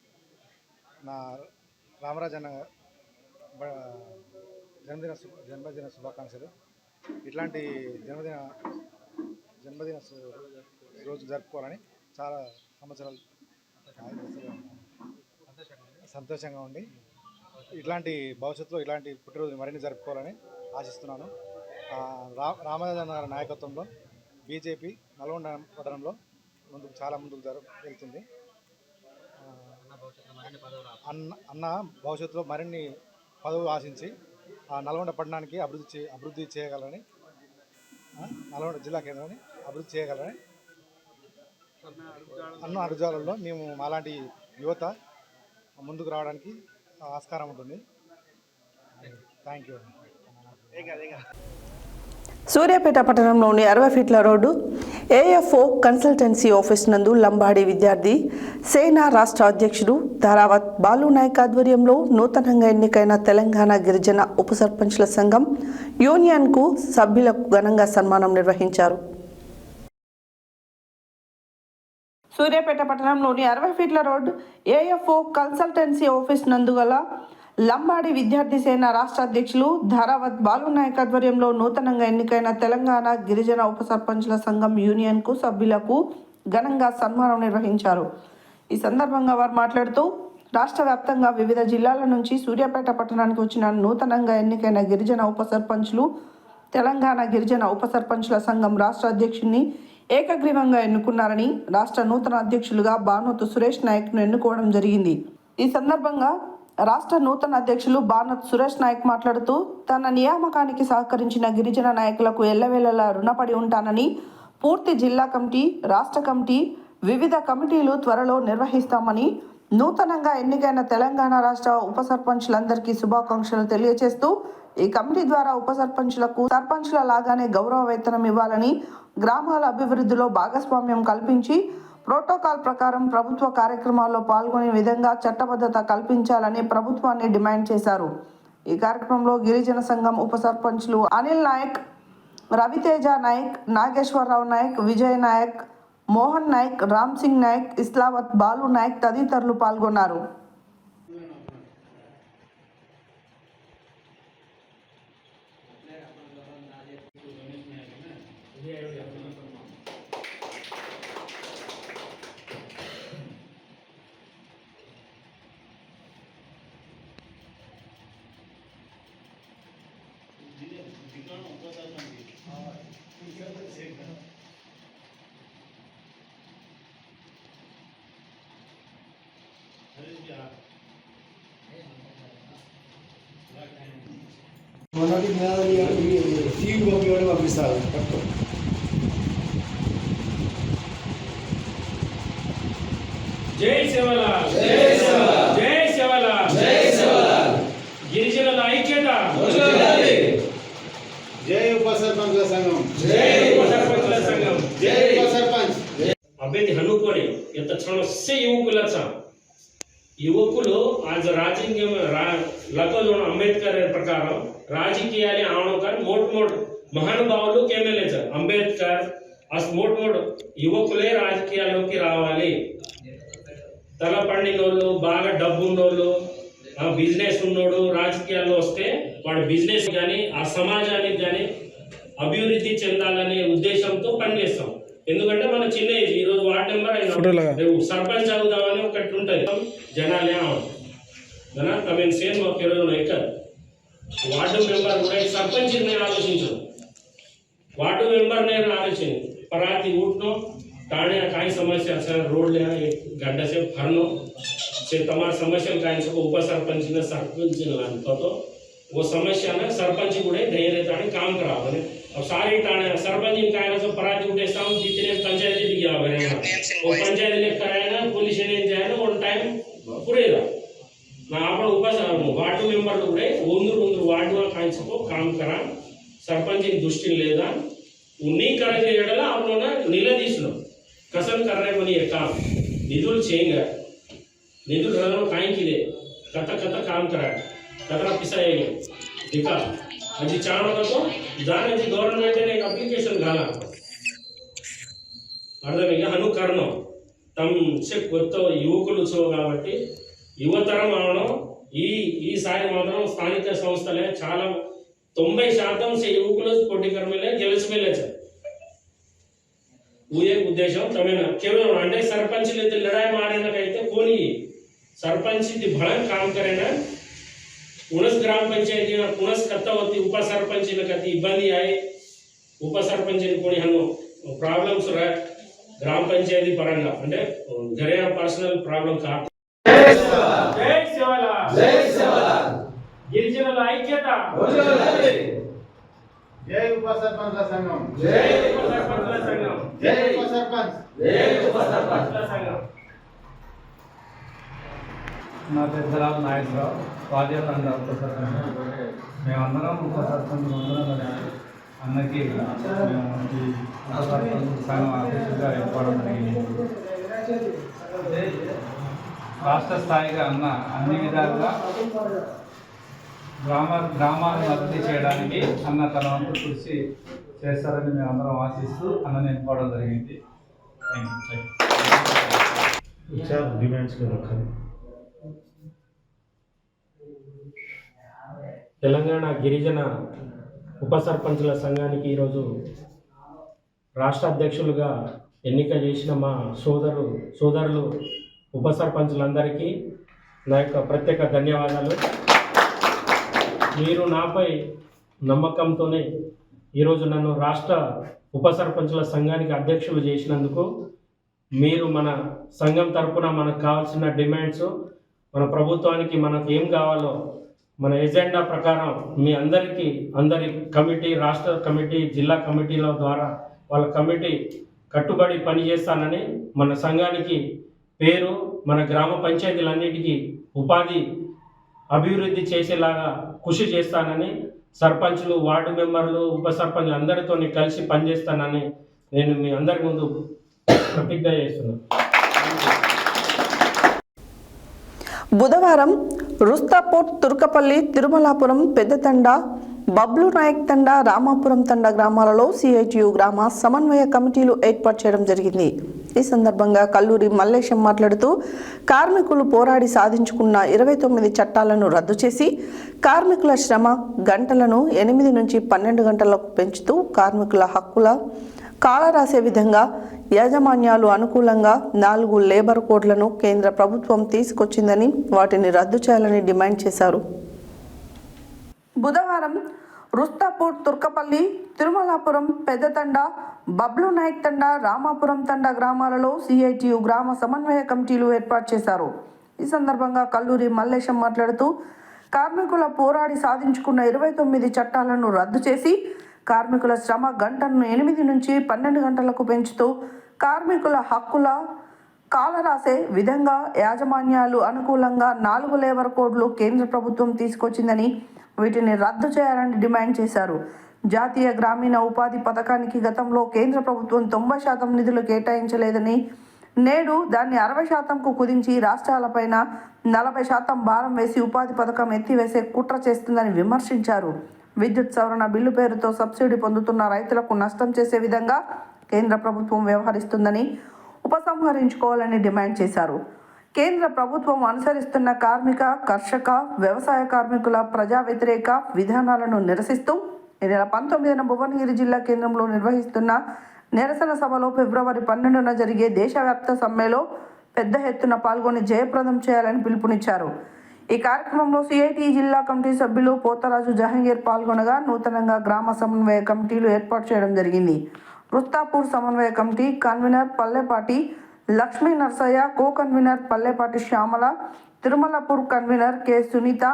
నా రామరాజన్న జన్మదిన శుభాకాంక్షలు. ఇట్లాంటి జన్మదిన రోజు జరుపుకోవాలని చాలా సంవత్సరాలు సంతోషంగా ఉండి ఇట్లాంటి భవిష్యత్తులో ఇలాంటి పుట్టినరోజు మరిన్ని జరుపుకోవాలని ఆశిస్తున్నాను. రామరాజన్న గారి నాయకత్వంలో బీజేపీ నల్గొండ పట్టణంలో చాలా ముందుకు వెళ్తుంది. అన్న భవిష్యత్తులో మరిన్ని పదవులు ఆశించి నల్గొండ పట్టణానికి అభివృద్ధి చేయగలని, నల్గొండ జిల్లా కేంద్రాన్ని అభివృద్ధి చేయగలని అన్న అడుగుజాలలో మేము అలాంటి యువత ముందుకు రావడానికి ఆస్కారం ఉంటుంది. Thank you. సూర్యాపేట పట్టణంలోని 60 ఫీట్ల రోడ్డు ఏఎఫ్ఓ కన్సల్టెన్సీ ఆఫీస్ నందు లంబాడి విద్యార్థి సేన రాష్ట్ర అధ్యక్షుడు ధారావత్ బాలునాయక్ ఆధ్వర్యంలో నూతనంగా ఎన్నికైన తెలంగాణ గిరిజన ఉప సర్పంచ్ల సంఘం యూనియన్కు సభ్యులకు ఘనంగా సన్మానం నిర్వహించారు. సూర్యాపేట పట్టణంలోని 60 ఫీట్ల రోడ్డు ఏఎఫ్ఓ కన్సల్టెన్సీ ఆఫీస్ నందు గల లంబాడి విద్యార్థి సేన రాష్ట్ర అధ్యక్షులు ధారావత్ బాలునాయక్ ఆధ్వర్యంలో నూతనంగా ఎన్నికైన తెలంగాణ గిరిజన ఉప సర్పంచ్ల సంఘం యూనియన్కు సభ్యులకు ఘనంగా సన్మానం నిర్వహించారు. ఈ సందర్భంగా వారు మాట్లాడుతూ రాష్ట్ర వ్యాప్తంగా వివిధ జిల్లాల నుంచి సూర్యాపేట పట్టణానికి వచ్చిన నూతనంగా ఎన్నికైన గిరిజన ఉప సర్పంచ్లు తెలంగాణ గిరిజన ఉప సర్పంచ్ల సంఘం రాష్ట్ర అధ్యక్షుడిని ఏకగ్రీవంగా ఎన్నుకున్నారని, రాష్ట్ర నూతన అధ్యక్షులుగా బానోతు సురేష్ నాయక్ను ఎన్నుకోవడం జరిగింది. ఈ సందర్భంగా రాష్ట్ర నూతన అధ్యక్షులు బానోతు సురేష్ నాయక్ మాట్లాడుతూ తన నియామకానికి సహకరించిన గిరిజన నాయకులకు ఎల్లవేళలా రుణపడి ఉంటానని, పూర్తి జిల్లా కమిటీ, రాష్ట్ర కమిటీ, వివిధ కమిటీలు త్వరలో నిర్వహిస్తామని, నూతనంగా ఎన్నికైన తెలంగాణ రాష్ట్ర ఉప సర్పంచ్లందరికీ శుభాకాంక్షలు తెలియజేస్తూ ఈ కమిటీ ద్వారా ఉప సర్పంచ్లకు సర్పంచ్ల లాగానే గౌరవ వేతనం ఇవ్వాలని, గ్రామాల అభివృద్ధిలో భాగస్వామ్యం కల్పించి ప్రోటోకాల్ ప్రకారం ప్రభుత్వ కార్యక్రమాల్లో పాల్గొనే విధంగా చట్టబద్ధత కల్పించాలని ప్రభుత్వాన్ని డిమాండ్ చేశారు. ఈ కార్యక్రమంలో గిరిజన సంఘం ఉప సర్పంచ్లు అనిల్ నాయక్, రవితేజ నాయక్, నాగేశ్వరరావు నాయక్, విజయ్ నాయక్, మోహన్ నాయక్, రామ్ సింగ్ నాయక్, ఇస్లావత్ బాలు నాయక్ తదితరులు పాల్గొన్నారు. పంపిస్తారు. జై సేవలాల్, జై సేవలాల్, జై సేవలాల్, జై సేవలాల్. గిరిజనుల ఐక్యత, జై ఉప సర్పంచ్ల సంఘం, జై ఉప సర్పంచ్ల సంఘం, జై ఉప సర్పంచ్. అభ్యర్థి హనుకొని ఎంత సమస్య యువకులు आज రాజకీయం లకోలో అంబేద్కర్ ప్రకారం రాజకీయాలు ఆవడం మోట్ మహానుభావులు కేమెలేచారు. అంబేద్కర్ ఆ మోట్ యువకులే రాజకీయాల్లోకి రావాలి. తల పండినోళ్ళు, బాగా డబ్బు ఉన్నోళ్ళు, బిజినెస్ ఉన్నోడు రాజకీయాల్లో వస్తే వాడి బిజినెస్ కానీ ఆ సమాజానికి కానీ అభివృద్ధి చెందాలనే ఉద్దేశంతో పనిచేస్తాం. ఎందుకంటే మన చిన్న ఏజ్, ఈరోజు వార్డ్ నెంబర్ అయినా రేపు సర్పంచ్ అవుదామని ఒకటి ఉంటుంది. జనాలే అవడం తమేం సేమ్ వార్డు మెంబర్ కూడా सरपंच ने आलोचना वार्ड मेंबर ने आलोचना पराती उठनो टाणे काही समस्या असेल रोड ले एक गड्ढा से भरनो से तमार समस्या काही सको उप सरपंच ने लागतो तो वो समस्या ने सरपंच गुडे धैर्यताने काम करावे. अब सारी टाणे सरपंच काय असो पराती उठे साम तिथे पंचायती दिया वगैरे वो पंचायत ने करायना पोलीस ने जायना वन टाइम पुरेला ना आपण उपास वार्ड मेंबर కూడా ಒಂದೂರು వార్డ్ కాయి सको काम करा. सरपंच की दृष्टि लेदा उन्हीं करे చేయడల आपलोना నిలదీసును कसन कर रहे बनी ये काम निधुल चेंगे निधुल रहनो काई की दे कथा काम करा कतरा पिसा ये दिखा अजी चाणो तो जाने जी गवर्नमेंट ने एक एप्लीकेशन घाला అర్థమైంది హను కర్ణో తమ से కొత్త యువకులు సో కాబట్టి యువతరం అవడం ఈసారి మాత్రం స్థానిక సంస్థలే చాలా 90% యువకులు పోటీ కర్మలే గెలిచిపోలేరు. ये उद्देश्य तमें केवल अंडे सरपंच लेते लड़ाई मारे ना कहते कोनी सरपंच ती भड़क काम करे ना उनस ग्राम पंचायती ना उनस कत्ता होती उप सरपंच ने कती इब्बंदी आए उप सरपंच ने कोनी हनो प्रॉब्लम्स रहा ग्राम पंचायती परंगा अंडे घरे पर्सनल प्रॉब्लम का जय सेवालाल जय सेवालाल गिरिजनुల ఐక్యత జై ఉప సర్పంచ్ల సంఘం, జై ఉప సర్పంచ్ల సంఘం, జై ఉప సర్పంచ్, జై ఉప సర్పంచ్ల సంఘం. నా పేరు దళాల నాగేశ్వరరావు, వాద్యాలండ ఉప సర్పంచ్. మేమందరం ఉప సర్పంచ్ అన్నకి మేము ఈ ఉప సర్పంచ్ సంఘం అధ్యక్షుడిగా ఎన్నుకోవడం జరిగింది. రాష్ట్ర స్థాయిగా అన్న అన్ని విధాలుగా గ్రామాలను అభివృద్ధి చేయడానికి అన్న తన వంతు కృషి చేస్తారని మేము అందరం ఆశిస్తూ అన్నని ఎన్నుకోవడం జరిగింది. తెలంగాణ గిరిజన ఉప సర్పంచుల సంఘానికి ఈరోజు రాష్ట్ర అధ్యక్షులుగా ఎన్నిక చేసిన మా సోదరులు ఉప సర్పంచులందరికీ నా యొక్క ప్రత్యేక ధన్యవాదాలు. మీరు నాపై నమ్మకంతోనే ఈరోజు నన్ను రాష్ట్ర ఉప సర్పంచుల సంఘానికి అధ్యక్షులు చేసినందుకు మీరు మన సంఘం తరపున మనకు కావాల్సిన డిమాండ్స్, మన ప్రభుత్వానికి మనకు ఏం కావాలో మన ఎజెండా ప్రకారం మీ అందరి కమిటీ, రాష్ట్ర కమిటీ, జిల్లా కమిటీల ద్వారా వాళ్ళ కమిటీ కట్టుబడి పనిచేస్తానని మన సంఘానికి పేరు, మన గ్రామ పంచాయతీలన్నిటికీ ఉపాధి అభివృద్ధి చేసేలాగా కృషి చేస్తానని, సర్పంచులు, వార్డు మెంబర్లు, ఉప సర్పంచులు అందరితో కలిసి పనిచేస్తానని నేను మీ అందరి ముందు ప్రతిజ్ఞ చేస్తున్నాను. బుధవారం రుస్తాపూర్, తుర్కపల్లి, తిరుమలాపురం, పెద్దతండ, బబ్లు నాయక్ తండా, రామాపురం తండా గ్రామాలలో సిఐటియు గ్రామ సమన్వయ కమిటీలు ఏర్పాటు చేయడం జరిగింది. ఈ సందర్భంగా కల్లూరి మల్లేశం మాట్లాడుతూ కార్మికులు పోరాడి సాధించుకున్న 29 చట్టాలను రద్దు చేసి కార్మికుల శ్రమ గంటలను 8 నుంచి 12 గంటలకు పెంచుతూ కార్మికుల హక్కుల కాలరాసే విధంగా యాజమాన్యాలు అనుకూలంగా 4 లేబర్ కోడ్లను కేంద్ర ప్రభుత్వం తీసుకొచ్చిందని వాటిని రద్దు చేయాలని డిమాండ్ చేశారు. బుధవారం రుస్తాపూర్, తుర్కపల్లి, తిరుమలాపురం, పెద్దతండ, బబ్లు నాయక్ తండ, రామాపురం తండ గ్రామాలలో సిఐటియు గ్రామ సమన్వయ కమిటీలు ఏర్పాటు చేశారు. ఈ సందర్భంగా కల్లూరి మల్లేశం మాట్లాడుతూ కార్మికుల పోరాడి సాధించుకున్న 29 చట్టాలను రద్దు చేసి కార్మికుల శ్రమ గంటను 8 నుంచి 12 గంటలకు పెంచుతూ కార్మికుల హక్కుల కాలరాసే విధంగా యాజమాన్యాలు అనుకూలంగా 4 లేబర్ కోడ్లు కేంద్ర ప్రభుత్వం తీసుకొచ్చిందని వీటిని రద్దు చేయాలని డిమాండ్ చేశారు. జాతీయ గ్రామీణ ఉపాధి పథకానికి గతంలో కేంద్ర ప్రభుత్వం 90% నిధులు కేటాయించలేదని, నేడు దాన్ని 60%కు కుదించి రాష్ట్రాలపైన 40% భారం వేసి ఉపాధి పథకం ఎత్తివేసే కుట్ర చేస్తుందని విమర్శించారు. విద్యుత్ సవరణ బిల్లు పేరుతో సబ్సిడీ పొందుతున్న రైతులకు నష్టం చేసే విధంగా కేంద్ర ప్రభుత్వం వ్యవహరిస్తుందని ఉపసంహరించుకోవాలని డిమాండ్ చేశారు. కేంద్ర ప్రభుత్వం అనుసరిస్తున్న కార్మిక, కర్షక, వ్యవసాయ కార్మికుల ప్రజా వ్యతిరేక విధానాలను నిరసిస్తూ ఈ నెల 19న భువనగిరి జిల్లా కేంద్రంలో నిర్వహిస్తున్న నిరసన సభలో ఫిబ్రవరి 12న జరిగే దేశవ్యాప్త సమ్మెలో పెద్ద ఎత్తున పాల్గొని జయప్రదం చేయాలని పిలుపునిచ్చారు. ఈ కార్యక్రమంలో సిఐటి జిల్లా కమిటీ సభ్యులు పోతరాజు జహంగీర్ పాల్గొనగా నూతనంగా గ్రామ సమన్వయ కమిటీలు ఏర్పాటు చేయడం జరిగింది. రుస్తాపూర్ సమన్వయ committee convener Pallepati Lakshmi Narsaiah, co convener Pallepati Shyamala, Tirumalapur convener K Sunitha,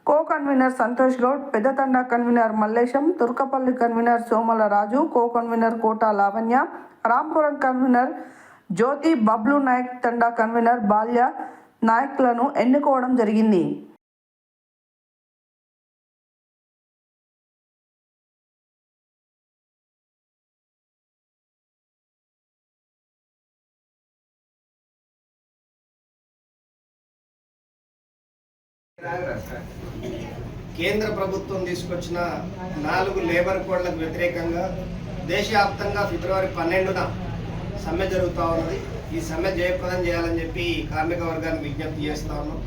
co convener Santosh Goud, Peddathanda convener Mallesham, Turkapalli convener Somala Raju, co convener Kota Lavanya, Rampuram convener Jyothi, Bablu Naik Thanda convener Balya నాయకులను ఎన్నుకోవడం జరిగింది. కేంద్ర ప్రభుత్వం తీసుకొచ్చిన 4 లేబర్ కోడ్లకు వ్యతిరేకంగా దేశవ్యాప్తంగా ఫిబ్రవరి 12న సమ్మె జరుగుతూ ఉన్నది. ఈ సమ్మె జయప్రదం చేయాలని చెప్పి కార్మిక వర్గాన్ని విజ్ఞప్తి చేస్తూ ఉన్నాం.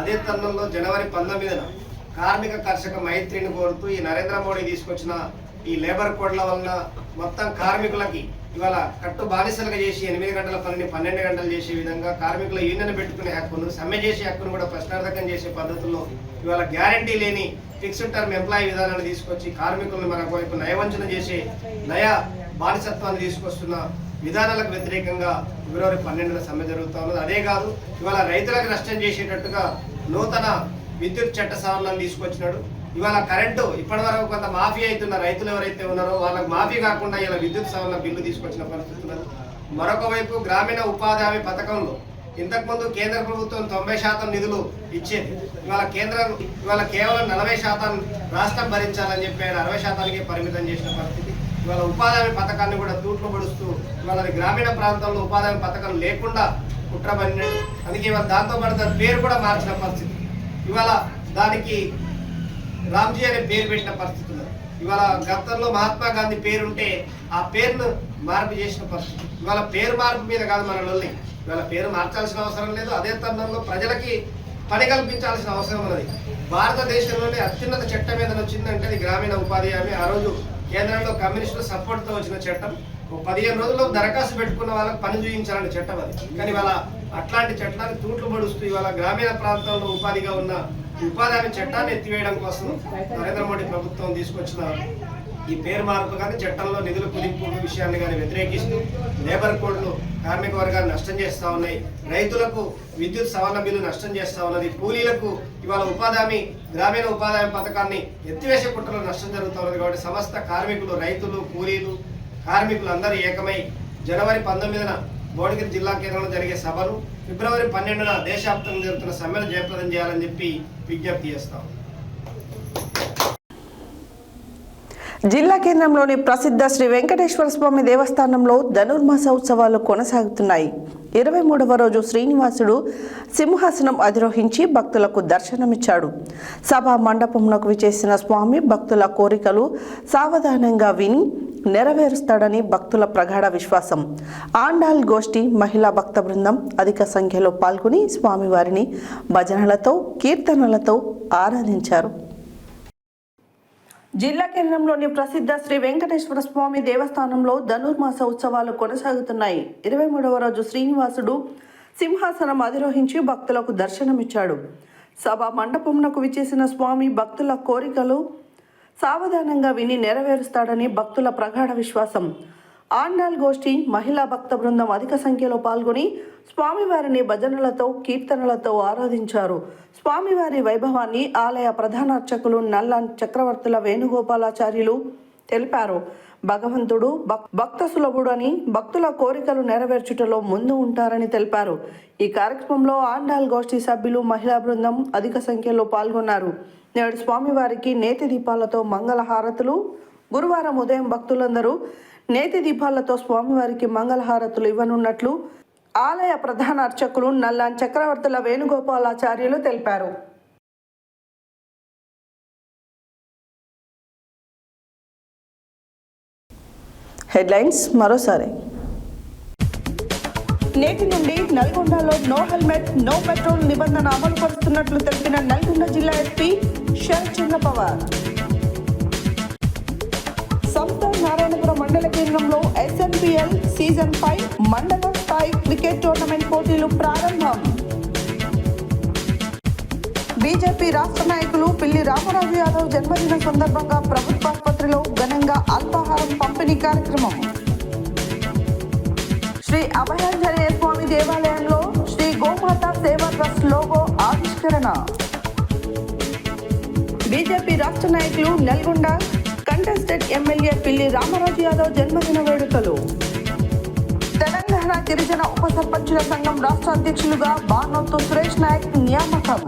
అదే తరుణంలో జనవరి 19న కార్మిక కర్షక మైత్రిని కోరుతూ ఈ నరేంద్ర మోడీ తీసుకొచ్చిన ఈ లేబర్ కోడ్ల వలన మొత్తం కార్మికులకి ఇవాళ కట్టు బానిసలుగా చేసి 8 గంటల పనిని 12 గంటలు చేసే విధంగా కార్మికుల యూనియన్ పెట్టుకునే హక్కును, సమ్మె చేసే హక్కును కూడా ప్రశ్నార్థకం చేసే పద్ధతుల్లో ఇవాళ గ్యారంటీ లేని ఫిక్స్డ్ టర్మ్ ఎంప్లాయీ విధానాన్ని తీసుకొచ్చి కార్మికులను మనకు వైపు నయవంచన చేసే నయ బానిసత్వాన్ని తీసుకొస్తున్న విధానాలకు వ్యతిరేకంగా ఫిబ్రవరి 12న సమ్మె జరుగుతూ ఉన్నది. అదే కాదు, ఇవాళ రైతులకు నష్టం చేసేటట్టుగా నూతన విద్యుత్ చట్ట సవరణను తీసుకొచ్చినాడు. ఇవాళ కరెంటు ఇప్పటి వరకు కొంత మాఫీ అవుతున్న రైతులు ఎవరైతే ఉన్నారో వాళ్ళకి మాఫీ కాకుండా ఇలా విద్యుత్ సవరణ బిల్లు తీసుకొచ్చిన పరిస్థితి ఉన్నది. మరొక వైపు గ్రామీణ ఉపాధి హామీ పథకంలో ఇంతకుముందు కేంద్ర ప్రభుత్వం 90% నిధులు ఇచ్చేది. ఇవాళ కేవలం 40% రాష్ట్రం భరించాలని చెప్పి ఆయన 60%కే పరిమితం చేసిన పరిస్థితి. ఇవాళ ఉపాధి హామీ పథకాన్ని కూడా తూట్లు పడుస్తూ ఇవాళ గ్రామీణ ప్రాంతంలో ఉపాధి హామీ పథకం లేకుండా కుట్రబడినాడు. అందుకే ఇవాళ దాంతోపాటు దాని పేరు కూడా మార్చిన పరిస్థితి. ఇవాళ దానికి రామ్జీ అనే పేరు పెట్టిన పరిస్థితి ఉన్నది. ఇవాళ గతంలో మహాత్మా గాంధీ పేరుంటే ఆ పేరును మార్పు చేసిన పరిస్థితి. ఇవాళ పేరు మార్పు మీద కాదు మన లొల్లి. ఇవాళ పేరు మార్చాల్సిన అవసరం లేదు. అదే తరుణంలో ప్రజలకి పని కల్పించాల్సిన అవసరం ఉన్నది. భారతదేశంలోనే అత్యున్నత చట్టం ఏదైనా వచ్చిందంటే అది గ్రామీణ ఉపాధి హామీ. ఆ రోజు కేంద్రంలో కమ్యూనిస్టుల సపోర్ట్తో వచ్చిన చట్టం. 15 రోజుల్లో దరఖాస్తు పెట్టుకున్న వాళ్ళకి పని చూపించాలని చట్టం అది. కానీ ఇవాళ అట్లాంటి చట్టాన్ని తూట్లు పడుస్తూ ఇవాళ గ్రామీణ ప్రాంతంలో ఉపాధిగా ఉన్న ఉపాధి హామీ చట్టాన్ని ఎత్తివేయడం కోసం నరేంద్ర మోడీ ప్రభుత్వం తీసుకొచ్చిన ఈ పేరు మార్పు కానీ చట్టంలో నిధుల కుదింపు విషయాన్ని కానీ వ్యతిరేకిస్తూ లేబర్ కోడ్లు కార్మిక వర్గాన్ని నష్టం చేస్తూ ఉన్నాయి. రైతులకు విద్యుత్ సవరణ బిల్లు నష్టం చేస్తూ ఉన్నది. కూలీలకు ఇవాళ ఉపాధి హామీ గ్రామీణ ఉపాధి హామీ పథకాన్ని ఎత్తివేసే కుట్రలో నష్టం జరుగుతూ ఉన్నది. కాబట్టి సమస్త కార్మికులు, రైతులు, కూలీలు, కార్మికులు అందరూ ఏకమై జనవరి 19న భువనగిరి జిల్లా కేంద్రంలో జరిగే సభను, ఫిబ్రవరి 12న దేశవ్యాప్తంగా జరుగుతున్న సమ్మెను జయప్రదం చేయాలని చెప్పి విజ్ఞప్తి చేస్తాం. జిల్లా కేంద్రంలోని ప్రసిద్ధ శ్రీ వెంకటేశ్వర స్వామి దేవస్థానంలో ధనుర్మాస ఉత్సవాలు కొనసాగుతున్నాయి. 23వ రోజు శ్రీనివాసుడు సింహాసనం అధిరోహించి భక్తులకు దర్శనమిచ్చాడు. సభా మండపంలోకి విచ్చేసిన స్వామి భక్తుల కోరికలు సావధానంగా విని నెరవేరుస్తాడని భక్తుల ప్రగాఢ విశ్వాసం. ఆండాల్ గోష్ఠి మహిళా భక్త బృందం అధిక సంఖ్యలో పాల్గొని స్వామివారిని భజనలతో కీర్తనలతో ఆరాధించారు. జిల్లా కేంద్రంలోని ప్రసిద్ధ శ్రీ వెంకటేశ్వర స్వామి దేవస్థానంలో ధనుర్మాస ఉత్సవాలు కొనసాగుతున్నాయి. 23వ రోజు శ్రీనివాసుడు సింహాసనం అధిరోహించి భక్తులకు దర్శనమిచ్చాడు. సభా మండపంకు విచ్చేసిన స్వామి భక్తుల కోరికలు సావధానంగా విని నెరవేరుస్తాడని భక్తుల ప్రగాఢ విశ్వాసం. ఆండాల్ గోష్ఠి మహిళా భక్త బృందం అధిక సంఖ్యలో పాల్గొని స్వామివారిని భజనలతో కీర్తనలతో ఆరాధించారు. స్వామివారి వైభవాన్ని ఆలయ ప్రధాన అర్చకులు నల్లాన్ చక్రవర్తుల వేణుగోపాలాచార్యులు తెలిపారు. భగవంతుడు భక్త సులభుడు అని భక్తుల కోరికలు నెరవేర్చుటలో ముందు ఉంటారని తెలిపారు. ఈ కార్యక్రమంలో ఆండాల్ గోష్ఠి సభ్యులు మహిళా బృందం అధిక సంఖ్యలో పాల్గొన్నారు. నేడు స్వామివారికి నేతి దీపాలతో మంగళహారతులు. గురువారం ఉదయం భక్తులందరూ నేతి దీపాలతో స్వామివారికి మంగళహారతులు ఇవ్వనున్నట్లు ఆలయ ప్రధాన అర్చకులు నల్లాన్ చక్రవర్తుల వేణుగోపాలాచార్యులు తెలిపారు. హెడ్లైన్స్ మరోసారి. నేటి నుండి నల్గొండలో నో హెల్మెట్ నో పెట్రోల్ నిబంధన అమలు పరుస్తున్నట్లు తెలిపిన నల్గొండ జిల్లా ఎస్పీ శరత్ చంద్ర పవార్. సంత నారాయణపురం మండల కేంద్రంలో SNPL సీజన్ 5 మండల స్థాయి క్రికెట్ టోర్నమెంట్ పోటీలు ప్రారంభం. బీజేపీ రాష్ట్ర నాయకులు పిల్లి రామరాజు యాదవ్ జన్మదిన సందర్భంగా ప్రభుత్వాసుపత్రిలో ఘనంగా అల్పాహారం పంపిణీ కార్యక్రమం. శ్రీ అభయాంజనేయ స్వామి దేవాలయంలో శ్రీ గోమాత సేవా ట్రస్ట్ లోగో ఆవిష్కరణ. బీజేపీ రాష్ట్ర నాయకులు నల్గొండ కంటెస్టెడ్ ఎమ్మెల్యే పిల్లి రామరాజు యాదవ్ జన్మదిన వేడుకలు. తెలంగాణ గిరిజన ఉప సర్పంచుల సంఘం రాష్ట్ర అధ్యక్షులుగా బానోతు సురేష్ నాయక్ నియామకం.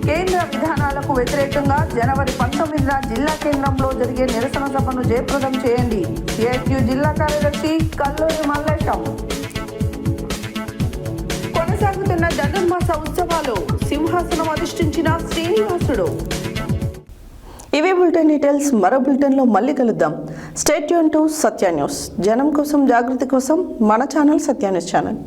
కేంద్ర విధానాలకు వ్యతిరేకంగా జనవరి 19న జిల్లా కేంద్రంలో జరిగే నిరసన సభను జయప్రదం చేయండి. CITU జిల్లా కార్యదర్శి కల్లూరి మల్లేశం. కొనసాగుతున్న ధనుర్మాస ఉత్సవాలు సింహాసనం అధిష్ఠించిన శ్రీనివాసుడు. ఇవే బులెటిన్ డీటెయిల్స్. మరో బులెటిన్లో మళ్ళీ కలుద్దాం. Stay tune to Satya news. జనం కోసం జాగృతి కోసం మన ఛానల్ సత్య న్యూస్ ఛానల్.